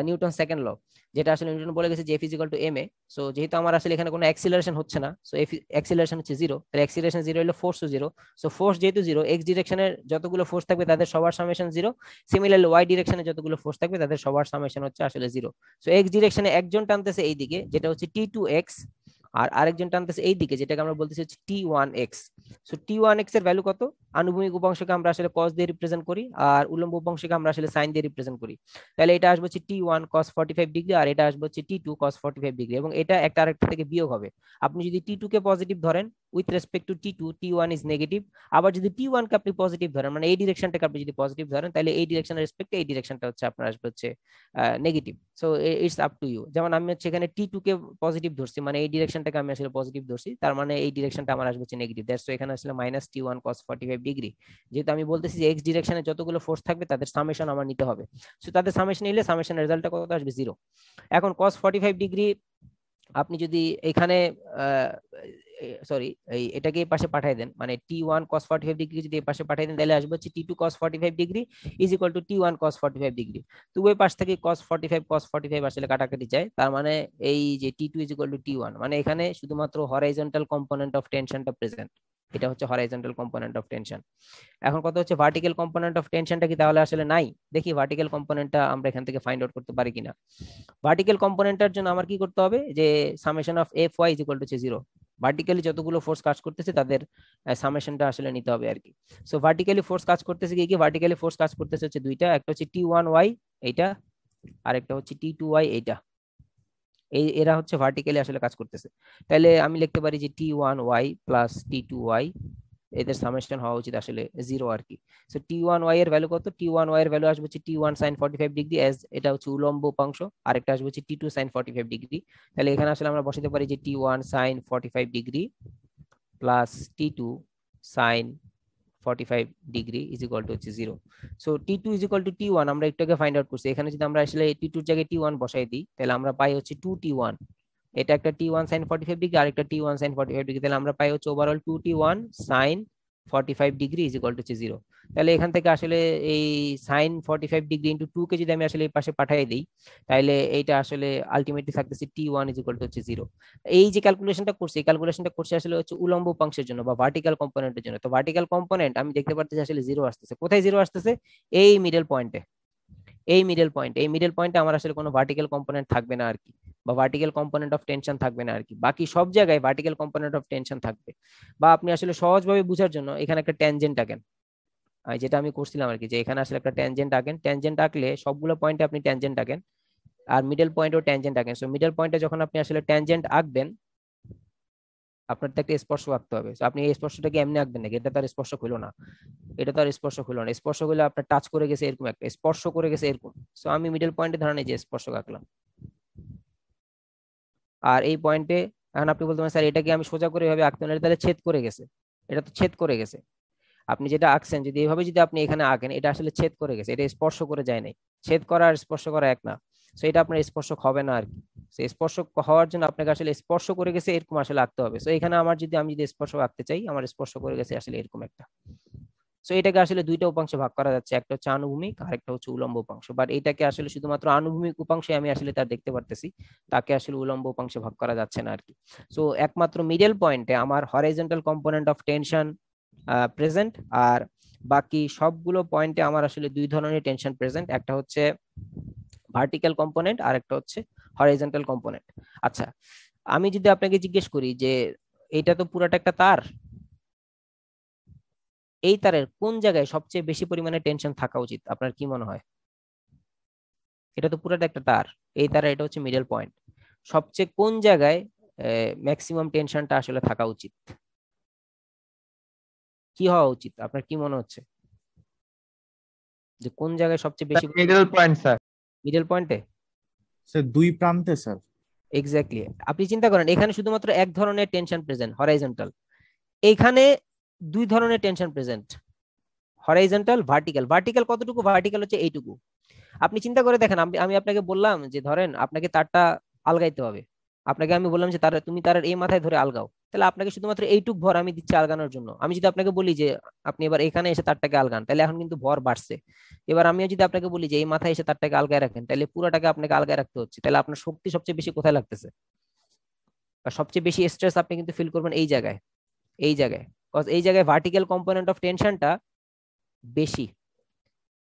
নিউটন সেকেন্ড ল, যেটা আসলে নিউটন বলে গেছে যে F is equal to M A. So যেহেতু আমার আসলে এখানে কোনো অ্যাক্সিলারেশন হচ্ছে না, সো এফ অ্যাক্সিলারেশন হচ্ছে জিরো, তাহলে অ্যাক্সিলারেশন জিরো হলে ফোর্সও জিরো। সো ফোর্স যেহেতু জিরো, এক্স ডিরেকশনের যতগুলো ফোর্স থাকবে তাদের সবার সামেশন জিরো। সিমিলারলি ওয়াই ডিরেকশনে যতগুলো ফোর্স থাকবে তাদের সবার সামেশন হচ্ছে আসলে জিরো। সো এক্স ডিরেকশনে একজন টানতেছে এই দিকে, যেটা হচ্ছে টি টু এক্স, আর আরেকজন টানতেছে এই দিকে, যেটাকে আমরা বলতেছি হচ্ছে T one x. So T one x এর ভ্যালু কত? আনুভূমিক উপাংশকে আমরা আসলে কস দিয়ে রিপ্রেজেন্ট করি আর উলম্ব উপাংশকে আমরা আসলে সাইন দিয়ে রিপ্রেজেন্ট করি। তাহলে এটা আসবে হচ্ছে টি ওয়ান কস 45 ডিগ্রি আর এটা আসবে হচ্ছে টি টু কস 45 ডিগ্রি, এবং এটা একটা আরেকটা থেকে বিয়োগ হবে। আপনি যদি টি টু কে পজিটিভ ধরেন with respect to T two, T one is negative. আবার যদি টি ওয়ান কে আপনি পজিটিভ ধরেন, মানে এই ডিরেকশনটাকে আপনি যদি পজিটিভ ধরেন, তাহলে এই ডিরেকশনের রেসপেক্টে এই ডিরেকশনটা হচ্ছে আপনার আসবে হচ্ছে negative. So it's up to you. যেমন আমি হচ্ছে এখানে টি টু কে পজিটিভ ধরছি, মানে এই ডিরেকশনটাকে আমি আসলে পজিটিভ ধরছি, তার মানে এই ডিরেকশনটা আমার আসবে হচ্ছে নেগেটিভ, দ্যাটস এখানে আসলে মাইনাস টি ওয়ান কস 45 ডিগ্রি। যেহেতু আমি বলতেছি যে এক্স ডিরেকশনে যতগুলো ফোর্স থাকবে তাদের সামেশন আমার নিতে হবে, সো তাদের সামেশন নিলে সামেশনের রেজাল্টটা কত আসবে? জিরো। এখন কস 45 ডিগ্রি আপনি যদি এখানে সরি এটাকে এই পাশে পাঠিয়ে দেন, মানে টি ওয়ান কস 45 ডিগ্রি যদি এই পাশে পাঠিয়ে দেন, তাহলে আসবে হচ্ছে T two cos 45 degree is equal to T one cos 45 degree. তো ওই পাশ থেকে কস 45 আসলে কাটাকাটি যায়, তার মানে এই যে T two is equal to T one, মানে এখানে শুধুমাত্র হরাইজন্টাল কম্পোনেন্ট অফ টেনশনটা প্রেজেন্ট, এটা হচ্ছে হরাইজন্টাল কম্পোনেন্ট অফ টেনশন। এখন কথা হচ্ছে ভার্টিক্যাল কম্পোনেন্ট অফ টেনশনটা কি তাহলে আসলে নাই? দেখি ভার্টিক্যাল কম্পোনেন্টটা আমরা এখান থেকে ফাইন্ড আউট করতে পারি কিনা। ভার্টিক্যাল কম্পোনেন্টের জন্য আমার কি করতে হবে, যে summation of F Y is equal to zero. Vertically যতগুলো ফোর্স কাজ করতেছে তাদের সামেশনটা আসলে নিতে হবে আর কি। সো ভার্টিক্যালি ফোর্স কাজ করতেছে কি? ভার্টিক্যালি ফোর্স কাজ করতেছে হচ্ছে দুইটা, একটা হচ্ছে টি ওয়ান ওয়াই এইটা, আর একটা হচ্ছে টি টু ওয়াই এইটা। এরা হচ্ছে ভার্টিক্যালি আসলে কাজ করতেছে। তাহলে আমি লিখতে পারি যে টি ওয়ান ওয়াই প্লাস টি টু ওয়াই এদের সামেশন হওয়া উচিত আসলে 0 আর কি। সো T1y এর ভ্যালু কত? T1y এর ভ্যালু আসবে হচ্ছে T1 sin 45 ডিগ্রি, এজ এটা হচ্ছে উলম্ব উপাংশ, আরেকটা আসবে হচ্ছে T2 sin 45 ডিগ্রি। তাহলে এখানে আসলে আমরা বসাতে পারি যে T1 sin 45 degree plus T2 sin 45 degree is equal two হচ্ছে 0। So T2 is equal two T1 আমরা একটু আগে ফাইন্ড আউট করছি। এখানে যদি আমরা আসলে T2 এর জায়গায় T1 বসাই দিই তাহলে আমরা পাই হচ্ছে 2T1। এটা একটা T1 sin 45 ডিগ্রি আর একটা T1 sin 45 ডিগ্রি, তাহলে আমরা পাই হচ্ছে overall 2T1 sin 45 degree is equal two হচ্ছে 0। তাহলে এখান থেকে আসলে এই sin 45 ডিগ্রি ইনটু 2 কে যদি আমি আসলে এই পাশে পাঠিয়ে দিই তাহলে এইটা আসলে আলটিমেটলি থাকতেছে T1 ইজ ইকুয়াল টু হচ্ছে 0। এই যে ক্যালকুলেশনটা করছি এই ক্যালকুলেশনটা করছি আসলে হচ্ছে উলম্ব উপাংশের জন্য বা ভার্টিক্যাল কম্পোনেন্টের জন্য। তো ভার্টিক্যাল কম্পোনেন্ট আমি দেখতে পাচ্ছি আসলে 0 আসতেছে। কোথায় 0 আসতেছে? এই মিডল পয়েন্টে। এই মিডল পয়েন্টে আমার আসলে কোনো ভার্টিক্যাল কম্পোনেন্ট থাকবে না আর কি, বা ভার্টিক্যাল কম্পোনেন্ট অফ টেনশন থাকবে না আর কি। বাকি সব জায়গায় ভার্টিক্যাল কম্পোনেন্ট অফ টেনশন থাকবে। বা আপনি আসলে সহজভাবে বোঝার জন্য এখানে একটা ট্যানজেন্ট আঁকেন, যেটা আমি করছিলাম আর কি, যে এখানে আসলে একটা ট্যানজেন্ট আঁকেন। ট্যানজেন্ট আঁকলে সবগুলো পয়েন্টে আপনি ট্যানজেন্ট আঁকেন আর মিডল পয়েন্টেও ট্যানজেন্ট আঁকেন। সো মিডল পয়েন্টে যখন আপনি আসলে ট্যানজেন্ট আঁকবেন আপনার তো একটা স্পর্শ আঁকতে হবে। তো আপনি এই স্পর্শটাকে এমনি আঁকবেন নাকি? এটা তো আর স্পর্শ হলো না, এটা তো আর স্পর্শ হলো না। স্পর্শ হলে আপনার টাচ করে গেছে এরকম, একটা স্পর্শ করে গেছে এরকম। সো আমি মিডল পয়েন্টে ধরেন এই যে স্পর্শ আঁকলাম, আর এই পয়েন্টে এখন আপনি বলতে পারেন স্যার এটা কি আমি সোজা করে এভাবে আঁকতে পারি? তাহলে ছেদ করে গেছে, এটা তো ছেদ করে গেছে। আপনি যেটা আঁকছেন যদি এইভাবে যদি আপনি এখানে আঁকেন এটা আসলে ছেদ করে গেছে, এটা স্পর্শ করে যায় নাই। ছেদ করা আর স্পর্শ করা এক না। সো এটা আপনার স্পর্শক হবে না আর কি। স্পর্শ হওয়ার জন্য আপনাকে আসলে স্পর্শ করে গেছে এরকম আসলে আঁকতে হবে। সো এখানে আমার যদি আমি যদি স্পর্শ আঁকতে চাই আমার স্পর্শ করে গেছে আসলে এরকম একটা। সো এটাকে আসলে দুইটা উপাংশে ভাগ করা যাচ্ছে, একটা হচ্ছে আনুভূমিক আর একটা হচ্ছে উলম্ব উপাংশ। বাট এটাকে আসলে শুধুমাত্র আনুভূমিক উপাংশে আমি আসলে তার দেখতে পারতেছি, তাকে আসলে উলম্ব উপাংশে ভাগ করা যাচ্ছে না আর কি। সো একমাত্র মিডল পয়েন্টে আমার horizontal component of tension present, আর বাকি সবগুলো পয়েন্টে আমার আসলে দুই ধরনের টেনশন প্রেজেন্ট, একটা হচ্ছে ভার্টিক্যাল কম্পোনেন্ট আর একটা হচ্ছে হরাইজন্টাল কম্পোনেন্ট। আচ্ছা, আমি যদি আপনাকে জিজ্ঞেস করি যে এটা তো পুরাটা একটা তার, এই তারের কোন জায়গায় সবচেয়ে বেশি পরিমাণে টেনশন থাকা উচিত আপনার কি মনে হয়? এটা তো পুরাটা একটা তার, এই তারের এটা হচ্ছে মিডল পয়েন্ট, সবচেয়ে কোন জায়গায় ম্যাক্সিমাম টেনশনটা আসলে থাকা উচিত? কি হওয়া উচিত আপনার কি মনে হচ্ছে যে কোন জায়গায় সবচেয়ে বেশি? Middle point sir. মিডল পয়েন্টে? স্যার দুই প্রান্তে স্যার। এক্স্যাক্টলি। আপনি চিন্তা করেন এখানে শুধুমাত্র এক ধরনের টেনশন প্রেজেন্ট, হরাইজন্টাল। এইখানে দুই ধরনের tension present, horizontal vertical. Vertical কতটুকু? ভার্টিক্যাল হচ্ছে এইটুকু। আপনি চিন্তা করে দেখেন, আমি আপনাকে বললাম যে ধরেন আপনাকে তারটা আলগাইতে হবে, আপনাকে আমি বললাম যে তার তুমি তার এই মাথায় ধরে আলগাও, তাহলে আপনাকে শুধুমাত্র এইটুক ভর আমি দিচ্ছি আলগানোর জন্য। আমি যদি আপনাকে বলি যে আপনি এবার এখানে এসে তারটাকে আলগান, তাহলে এখন কিন্তু ভর বাড়ছে। এবার আমিও যদি আপনাকে বলি যে এই মাথায় এসে তারটাকে আলগায় রাখেন, তাহলে পুরোটাকে আপনাকে আলগায় রাখতে হচ্ছে। তাহলে আপনার শক্তি সবচেয়ে বেশি কোথায় লাগতেছে, বা সবচেয়ে বেশি স্ট্রেস আপনি কিন্তু ফিল করবেন এই জায়গায়, এই জায়গায়। এই জায়গায় ভার্টিক্যাল কম্পোনেন্ট অফ টেনশনটা বেশি,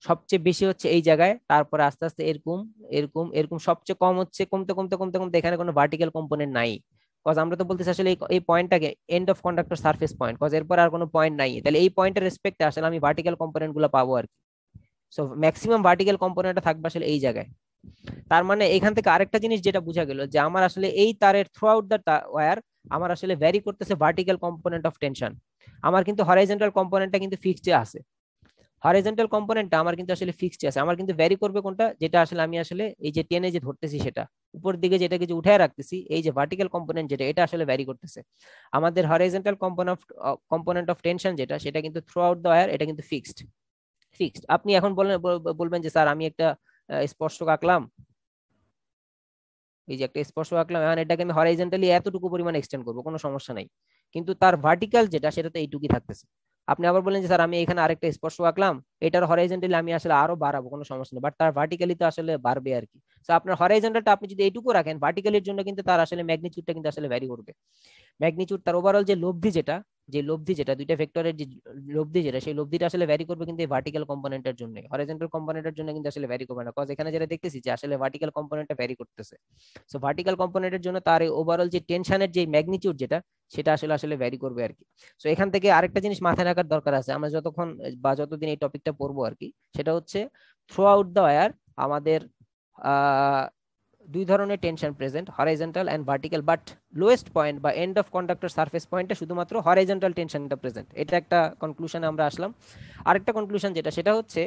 সবচেয়ে বেশি হচ্ছে এই জায়গায়, তারপরে আস্তে আস্তে এরকম এরকম এরকম সবচেয়ে কম হচ্ছে, কমতে কমতে কমতে কমতে এখানে কোনো ভার্টিক্যাল কম্পোনেন্ট নাই। কজ আমরা তো বলতেছি আসলে এই পয়েন্টটাকে end of conductor surface point, cause এরপর আর কোনো পয়েন্ট নাই। তাহলে এই পয়েন্টের রেসপেক্টে আসলে আমি ভার্টিক্যাল কম্পোনেন্ট গুলো পাবো আর কি। সো ম্যাক্সিমাম ভার্টিক্যাল কম্পোনেন্টটা থাকবে আসলে এই জায়গায়। তার মানে এখান থেকে আরেকটা জিনিস যেটা বোঝা গেল যে আমার আসলে এই তারের থ্রু আউট দ্য ওয়্যার আমার আসলে ভ্যারি করতেছে ভার্টিক্যাল কম্পোনেন্ট অফ টেনশন। আমার কিন্তু হরাইজন্টাল কম্পোনেন্টটা কিন্তু ফিক্সড আছে, হরাইজন্টাল কম্পোনেন্টটা আমার কিন্তু আসলে ফিক্সড আছে। আমার কিন্তু ভ্যারি করবে কোনটা, যেটা আসলে আমি আসলে এই যে টেনে যে ধরতেছি সেটা উপর দিকে যেটাকে যে উঠায় রাখতেছি, এই যে ভার্টিক্যাল কম্পোনেন্ট যেটা এটা আসলে ভ্যারি করতেছে। আমাদের হরাইজন্টাল কম্পোনেন্ট অফ টেনশন যেটা সেটা কিন্তু থ্রু আউট দ্য ওয়্যার এটা কিন্তু ফিক্সড। ফিক্সড। আপনি এখন বলবেন যে স্যার আমি একটা স্পর্শক আঁকলাম, এই যে একটা স্পর্শ আঁকলাম, এখন এটাকে আমি হরাইজন্টালি এতটুকু পরিমাণ এক্সটেন্ড করবো, কোনো সমস্যা নাই, কিন্তু তার ভার্টিক্যাল যেটা সেটা তো এইটুকুই থাকতেছে। আপনি আবার বলেন যে স্যার আমি এখানে আরেকটা স্পর্শ আঁকলাম, এটার হরাইজন্টালি আমি আসলে আরো বাড়াবো, কোনো সমস্যা নেই, বাট তার ভার্টিক্যালি তো আসলে বাড়বে আর কি। তো আপনার হরাইজন্টালটা আপনি যদি এইটুকু রাখেন, ভার্টিক্যালির জন্য কিন্তু তার আসলে ম্যাগনিটিউডটা কিন্তু আসলে ভ্যারি করবে। ম্যাগনিটিউড তার ওভারঅল যে লব্ধি যেটা দুইটা ভেক্টরের যে লব্ধি যেটা, সেই লব্ধিটা আসলে ভ্যারি করবে কিন্তু এই ভার্টিক্যাল কম্পোনেন্টের জন্য, হরাইজন্টাল কম্পোনেন্টের জন্য কিন্তু আসলে ভ্যারি করবে না। কজ এখানে যেটা দেখতেছি যে আসলে ভার্টিক্যাল কম্পোনেন্টটা ভ্যারি করতেছে। সো ভার্টিক্যাল কম্পোনেন্টের জন্য তার এই ওভারঅল যে টেনশনের যে ম্যাগনিটিউড যেটা সেটা আসলে আসলে ভ্যারি করবে আর কি। সো এখান থেকে আরেকটা জিনিস মাথায় রাখার দরকার আছে আমরা যতক্ষণ বা যতদিন এই টপিকটা পড়বো আর কি, সেটা হচ্ছে থ্রু আউট দ্য ওয়্যার আমাদের দুই ধরনের tension present, horizontal and vertical, but lowest point বা এন্ড অফ কন্ডাক্টর সারফেস পয়েন্টে শুধুমাত্র হরাইজন্টাল টেনশনটা প্রেজেন্ট। এটা একটা কনক্লুশনে আমরা আসলাম। আরেকটা কনক্লুশন যেটা, সেটা হচ্ছে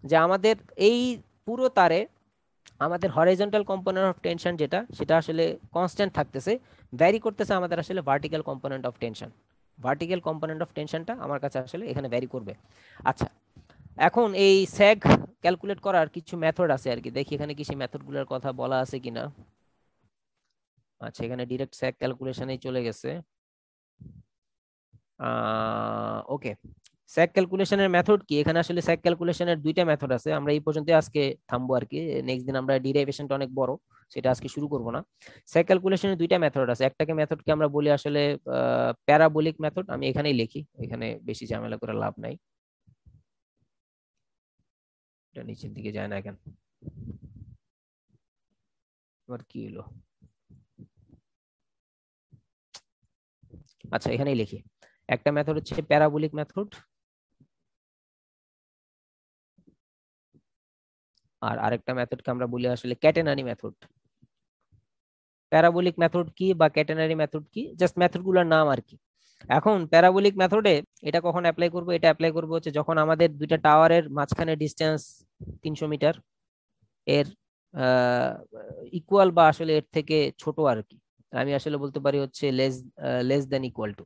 যে আমাদের এই পুরো তারে আমাদের হরাইজন্টাল কম্পোনেন্ট অফ টেনশন যেটা, সেটা আসলে কনস্ট্যান্ট থাকতেছে, ভ্যারি করতেছে আমাদের আসলে vertical component of tension. Vertical component of টেনশনটা আমার কাছে আসলে এখানে ভ্যারি করবে। আচ্ছা, এখন এই স্যাগ ক্যালকুলেট করার কিছু মেথড আছে আর কি, দেখি এখানে কি সেই মেথডগুলোর কথা বলা আছে কিনা। আচ্ছা, এখানে ডিরেক্ট স্যাগ ক্যালকুলেশনেই চলে গেছে। ওকে, স্যাগ ক্যালকুলেশনের মেথড কি, এখানে আসলে স্যাগ ক্যালকুলেশনের দুইটা মেথড আছে। আমরা এই পর্যন্ত আজকে থামবো আর কি, নেক্সট দিন আমরা ডিরাইভেশনটা অনেক বড়, সেটা আজকে শুরু করব না। স্যাগ ক্যালকুলেশনের দুইটা মেথড আছে, একটাকে মেথডকে আমরা বলি আসলে প্যারাবোলিক মেথড। আমি এখানেই লিখি, এখানে বেশি ঝামেলা করে লাভ নাই। এটা নিচের দিকে যায় না কেন, তোমার কি হলো? আচ্ছা, এখানেই লিখি। একটা মেথড হচ্ছে প্যারাবোলিক মেথড, আর আরেকটা মেথডকে আমরা বলি আসলে ক্যাটেনারি মেথড। প্যারাবোলিক মেথড কি বা ক্যাটেনারি মেথড কি, জাস্ট মেথডগুলোর নাম আর কি। এখন প্যারাবোলিক মেথডে এটা কখন অ্যাপ্লাই করব, এটা অ্যাপ্লাই করব হচ্ছে যখন আমাদের দুইটা টাওয়ারের মাঝখানে ডিসটেন্স 300 মিটার, এর ইকুয়াল বা আসলে এর থেকে ছোট আর কি। আমি আসলে বলতে পারি হচ্ছে লেস দেন ইকুয়াল টু।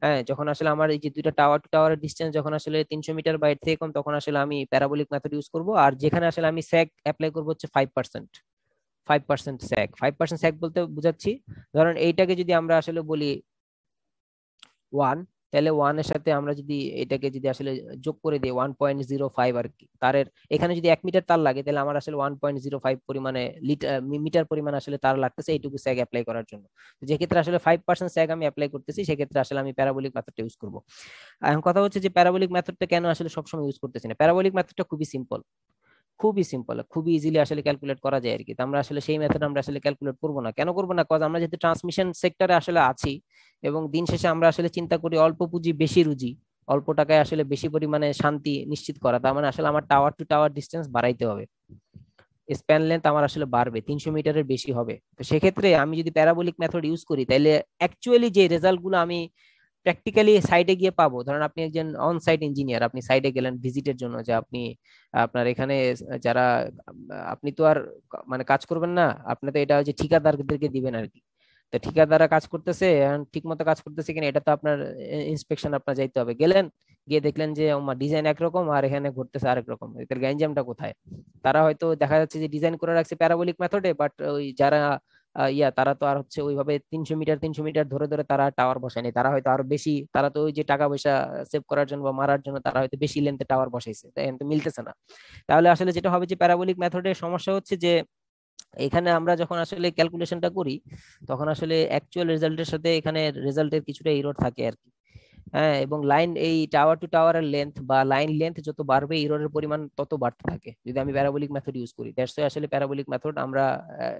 হ্যাঁ, যখন আসলে আমার এই যে দুইটা টাওয়ার টু টাওয়ারের ডিসটেন্স যখন আসলে 300 মিটার বা এর থেকে কম, তখন আসলে আমি প্যারাবোলিক মেথড ইউজ করব। আর যেখানে আসলে আমি স্যাগ অ্যাপ্লাই করব হচ্ছে 5%। 5% স্যাগ, 5% স্যাগ বলতে বুঝাচ্ছি, ধরেন এইটাকে যদি আমরা আসলে বলি 1, তাহলে 1 এর সাথে আমরা যদি এটাকে যদি আসলে যোগ করে দিই 1.05 আর কি তারের, এখানে যদি 1 মিটার তার লাগে তাহলে আমার আসলে 1.05 পরিমাণে মিটার পরিমাণ আসলে তার লাগতেছে এইটুকু স্যাগ অ্যাপ্লাই করার জন্য। যে ক্ষেত্রে আসলে 5% স্যাগ আমি অ্যাপ্লাই করতেছি, সেক্ষেত্রে আসলে আমি প্যারাবোলিক মেথডটা ইউজ করব। এখন কথা হচ্ছে যে প্যারাবোলিক মেথডটা কেন আসলে সবসময় ইউজ করতেছি না। প্যারাবোলিক মেথডটা খুবই সিম্পল, খুবই সিম্পল, খুবই ইজিলি আসলে ক্যালকুলেট করা যায় আর কি। তো আমরা আসলে সেই মেথড আমরা আসলে ক্যালকুলেট করব না। কেন করব না? কজ আমরা যেহেতু ট্রান্সমিশন সেক্টরে আসলে আছি, এবং দিন শেষে আমরা আসলে চিন্তা করি অল্প পুঁজি বেশি রুজি, অল্প টাকায় আসলে বেশি পরিমাণে শান্তি নিশ্চিত করা। তার মানে আসলে আমার টাওয়ার টু টাওয়ার ডিসটেন্স বাড়াইতে হবে, স্প্যান লেন্থ আমার আসলে বাড়বে, 300 মিটারের বেশি হবে। তো সেক্ষেত্রে আমি যদি প্যারাবোলিক মেথড ইউজ করি, তাহলে অ্যাকচুয়ালি যে রেজাল্ট গুলো আমি প্র্যাকটিক্যালি সাইডে গিয়ে পাবো, ধরেন আপনি একজন অন সাইট ইঞ্জিনিয়ার, আপনি সাইডে গেলেন ভিজিটের জন্য, যে আপনি আপনার এখানে যারা, আপনি তো আর মানে কাজ করবেন না, আপনি তো এটা হচ্ছে ঠিকাদারদেরকে দিবেন আর কি। তো ঠিকাদাররা কাজ করতেছে, ঠিক মতো কাজ করতেছে কিনা এটা তো আপনার ইন্সপেকশন আপনার যাইতে হবে। গেলেন, গিয়ে দেখলেন যে ডিজাইন একরকম আর এখানে ঘটতেছে আরেক রকম, এদের গ্যাঞ্জামটা কোথায়? তারা হয়তো দেখা যাচ্ছে যে ডিজাইন করে রাখছে প্যারাবোলিক মেথডে, বাট ওই যারা তারা তো আর হচ্ছে ওইভাবে 300 মিটার ধরে ধরে তারা টাওয়ার বসায়নি, তারা হয়তো আরো বেশি, তারা তো ওই যে টাকা পয়সা সেভ করার জন্য বা মারার জন্য তারা হয়তো বেশি লেন্থে টাওয়ার বসাইছে, তাই কিন্তু মিলতেছে না। তাহলে আসলে যেটা হবে যে প্যারাবোলিক মেথডের সমস্যা হচ্ছে যে এখানে আমরা যখন আসলে ক্যালকুলেশনটা করি, তখন আসলে অ্যাকচুয়াল রেজাল্টের সাথে এখানে রেজাল্টের কিছুটা এরর থাকে আর কি। হ্যাঁ, এবং লাইন এই টাওয়ার টু টাওয়ারের লেন্থ বা লাইন লেন্থ যত বাড়বে, এররের পরিমাণ তত বাড়তে থাকে যদি আমি প্যারাবোলিক মেথড ইউজ করি। দ্যাটস ওয়াই আসলে প্যারাবোলিক মেথড আমরা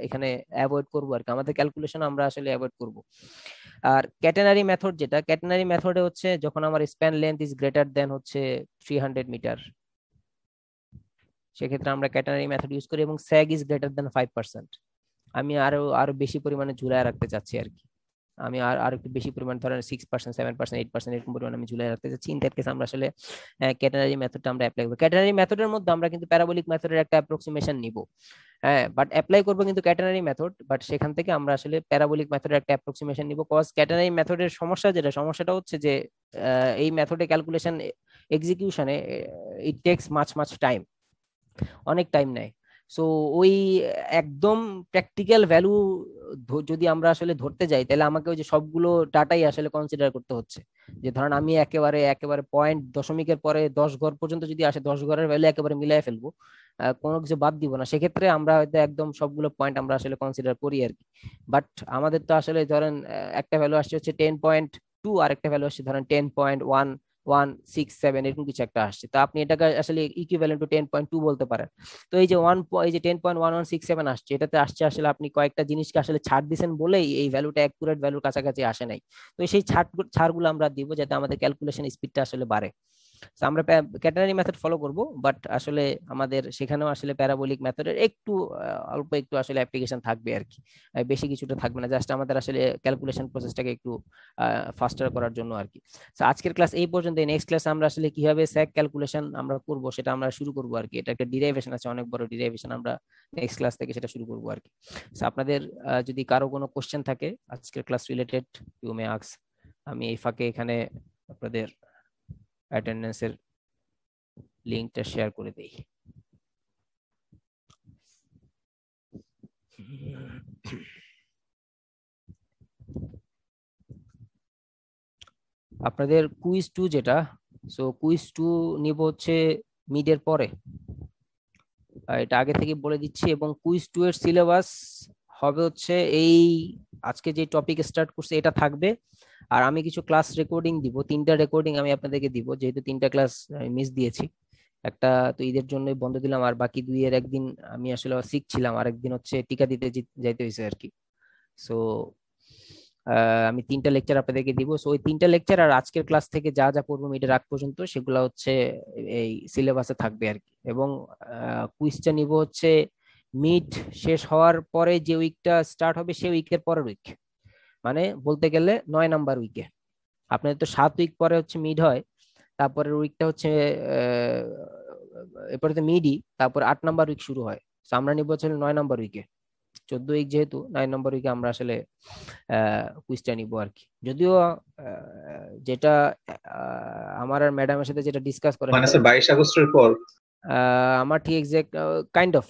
এখানে অ্যাভয়েড করব আর কি, আমাদের ক্যালকুলেশন আমরা আসলে অ্যাভয়েড করব। আর ক্যাটেনারি মেথড যেটা, ক্যাটেনারি মেথডে হচ্ছে যখন আমার span length is greater than হচ্ছে 300 মিটার, সেক্ষেত্রে আমরা ক্যাটেনারি মেথড ইউজ করি, এবং স্যাগ ইজ গ্রেটার দেন 5%। আমি আরো আরো বেশি পরিমাণে ঝুলায় রাখতে চাচ্ছি আর কি, আমি আর একটু বেশি পরিমাণ, ধরেন 6%, 7%, 8% এরকম পরিমাণ আমি ঝুলাই রাখতে চাচ্ছি। ইন দ্যাট কেস আমরা আসলে ক্যাটেনারি মেথডটা আমরা অ্যাপ্লাই করব। ক্যাটেনারি মেথডের মধ্যে আমরা কিন্তু প্যারাবোলিক মেথডের একটা অ্যাপ্রক্সিমেশন নিব, হ্যাঁ, বাট অ্যাপ্লাই করব কিন্তু ক্যাটেনারি মেথড, বাট সেখান থেকে আমরা আসলে প্যারাবোলিক মেথডের একটা অ্যাপ্রক্সিমেশন নিব। কজ ক্যাটেনারি মেথডের সমস্যা যেটা, সমস্যাটা হচ্ছে যে এই মেথডে ক্যালকুলেশন এক্সিকিউশনে it takes much much time, অনেক টাইম নেয়। সো ওই একদম প্র্যাকটিক্যাল ভ্যালু যদি আমরা আসলে ধরতে যাই, তাহলে আমাকে ওই যে সবগুলো ডাটাই আসলে কনসিডার করতে হচ্ছে। যে ধরেন আমি একেবারে একেবারে পয়েন্ট দশমিকের পরে 10 ঘর পর্যন্ত যদি আসে, 10 ঘরের ভ্যালু একেবারে মিলাই ফেলবো, কোনো কিছু বাদ দিব না। সেক্ষেত্রে আমরা হয়তো একদম সবগুলো পয়েন্ট আমরা আসলে কনসিডার করি আর কি। বাট আমাদের তো আসলে ধরেন একটা ভ্যালু আসছে হচ্ছে 10.2, আর একটা ভ্যালু আসছে ধরেন 10.1167 এরকম কিছু একটা আসছে। তো আপনি এটাকে আসলে ইকুইভ্যালেন্ট টু 10.2 বলতে পারেন। তো এই যে এই যে 10.1167 আসছে, এটাতে আসছে আসলে আপনি কয়েকটা জিনিসকে আসলে ছাড় দিয়েছেন বলেই এই ভ্যালুটা অ্যাকুরেট ভ্যালুর কাছাকাছি আসে নাই। তো সেই ছাড়গুলো আমরা দিব যাতে আমাদের ক্যালকুলেশন স্পিডটা আসলে বাড়ে। So, আমরা ক্যাটানারি মেথড ফলো করব, বাট আসলে আমাদের সেখানেও আসলে প্যারাবোলিক মেথডের একটু অল্প একটু আসলে অ্যাপ্লিকেশন থাকবে আর কি, বেশি কিছুটা থাকবে না, জাস্ট আমাদের আসলে ক্যালকুলেশন প্রসেসটাকে একটু ফাস্টার করার জন্য আর কি। তো আজকের ক্লাস এই পর্যন্ত। নেক্সট ক্লাসে আমরা আসলে কিভাবে স্যাক ক্যালকুলেশন আমরা করব সেটা আমরা শুরু করব আর কি। এটা একটা ডিরাইভেশন আছে, অনেক বড় ডিরাইভেশন, আমরা নেক্সট ক্লাস থেকে সেটা শুরু করব আর কি। তো আপনাদের যদি কারো কোনো কোশ্চেন থাকে আজকের class related, you may ask. আমি এই ফাঁকে এখানে আপনাদের অ্যাটেন্ডেন্সের লিংকটা শেয়ার করে দেই। আপনাদের কুইজ 2 যেটা, সো কুইজ 2 নিব হচ্ছে মিডের পরে, এটা আগে থেকে বলে দিচ্ছি। এবং কুইজ 2 এর সিলেবাস হবে হচ্ছে এই আজকে যে টপিক স্টার্ট করছে এটা থাকবে, আর আমি কিছু ক্লাস রেকর্ডিং দিব, 3টা রেকর্ডিং আমি আপনাদেরকে দিব, যেহেতু 3টা ক্লাস মিস দিয়েছি। একটা তো ঈদের জন্য বন্ধ দিলাম, আর বাকি 2 এর একদিন আমি আসলে সিক ছিলাম, আর একদিন হচ্ছে টিকা দিতে যাইতে হয়েছে আর কি। সো আমি 3টা লেকচার আপনাদেরকে দিব। সো ওই 3টা লেকচার আর আজকের ক্লাস থেকে যা যা পড়বো মিডের আগ পর্যন্ত সেগুলো হচ্ছে এই সিলেবাসে থাকবে আর কি। এবং কুইজটা নিব হচ্ছে মিড শেষ হওয়ার পরে যে উইকটা স্টার্ট হবে সেই উইকের পরের উইক, মানে বলতে গেলে 9 নাম্বার উইকে। আপনাদের তো 7 উইক পরে হচ্ছে মিড হয়, তারপরের উইকটা হচ্ছে এরপরে তো মিডই, তারপর 8 নাম্বার উইক শুরু হয়। তো আমরা নিব হচ্ছে 9 নাম্বার উইকে, 14 উইক যেহেতু, 9 নম্বর উইকে আমরা আসলে কুইজটা নিব আর কি। যদিও যেটা আমার আর ম্যাডামের সাথে যেটা ডিসকাস করে মানে স্যার 22 আগস্টের পর। আমার ঠিক এক্সাক্ট কাইন্ড অফ,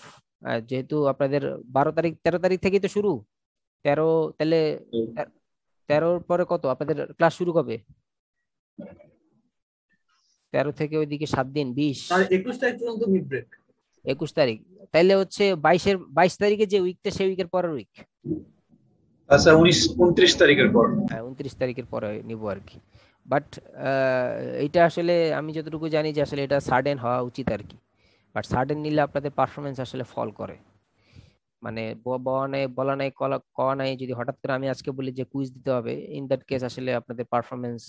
যেহেতু আপনাদের 12 তারিখ 13 তারিখ থেকেই তো শুরু, 13, তাহলে 13-র পরে কত আপনাদের ক্লাস শুরু কবে? 13 থেকে ওইদিকে 7 দিন, 20 21 তারিখ পর্যন্ত মিড ব্রেক। 21 তারিখ, তাইলে হচ্ছে 22 তারিখে যে উইকটা সেই উইকের পরের উইক। আচ্ছা, 29 তারিখের পর। 29 তারিখের পরে নিব আর কি। বাট এটা আসলে আমি যতটুকু জানি যে আসলে এটা সাডেন হওয়া উচিত আর কি। বাট সাডেন নিলে আপনাদের পারফরমেন্স আসলে ফল করে, মানে বলা নাই কওয়া নাই। যদি হঠাৎ করে আমি আজকে বলি যে কুইজ দিতে হবে, ইন দ্যাট কেস আসলে আপনাদের পারফরমেন্স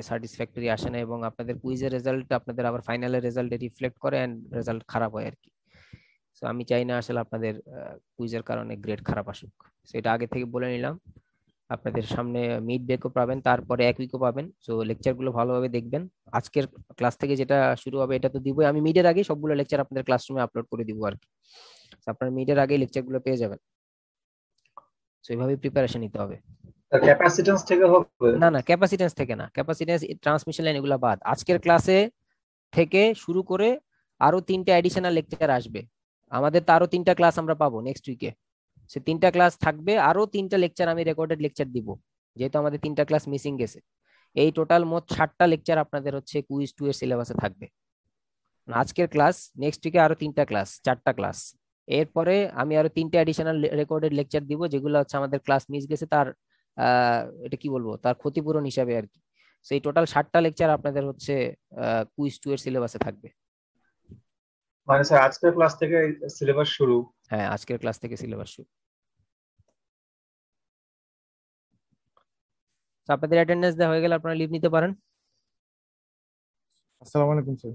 স্যাটিসফ্যাক্টরি আসে না, এবং আপনাদের কুইজের রেজাল্ট আপনাদের আবার ফাইনালের রেজাল্টে রিফ্লেক্ট করে এন্ড রেজাল্ট খারাপ হয় আর কি। সো আমি চাই না আসলে আপনাদের কুইজের কারণে গ্রেড খারাপ আসুক, সেটা আগে থেকে বলে নিলাম। আপনাদের সামনে মিড ব্রেকও পাবেন, তারপরে এক উইকও পাবেন। সো লেকচারগুলো ভালোভাবে দেখবেন। আজকের ক্লাস থেকে যেটা শুরু হবে এটা তো দিবই, আমি মিডের আগে সবগুলো লেকচার আপনাদের ক্লাসরুমে আপলোড করে দিব আর কি। আপনার মিডের আগে লেকচারগুলো পেয়ে যাবেন। সো এইভাবে প্রিপারেশন নিতে হবে। ক্যাপাসিট্যান্স থেকে হবে না না, ক্যাপাসিটেন্স থেকে না, ক্যাপাসিটেন্স ট্রান্সমিশন লাইন এগুলো বাদ। আজকের ক্লাসে থেকে শুরু করে আরো 3টা অ্যাডিশনাল লেকচার আসবে আমাদের, তো আরো 3টা ক্লাস আমরা পাবো নেক্সট উইকে। সে 3টা ক্লাস থাকবে, আরো 3টা লেকচার আমি রেকর্ডেড লেকচার দিব, যেহেতু আমাদের 3টা ক্লাস মিসিং গেছে। এই টোটাল মোট 7টা লেকচার আপনাদের হচ্ছে কুইজ 2 এর সিলেবাসে থাকবে। আজকের ক্লাস, নেক্সট উইকে আরো 3টা ক্লাস, 4টা ক্লাস। এরপরে আমি আরো 3টা অ্যাডিশনাল রেকর্ডেড লেকচার দিব, যেগুলো হচ্ছে আমাদের ক্লাস মিস গেছে তার এটা কি বলবো, তার ক্ষতিপূরণ হিসাবে আর কি। সেই টোটাল 7টা লেকচার আপনাদের হচ্ছে কুইজ 2 এর সিলেবাসে থাকবে। মানে স্যার আজকের ক্লাস থেকে সিলেবাস শুরু? হ্যাঁ, আজকের ক্লাস থেকে সিলেবাস শুরু। আপনাদের অ্যাটেন্ডেন্স দেওয়া হয়ে গেলে আপনারা লিভ নিতে পারেন। আসসালামু আলাইকুম স্যার।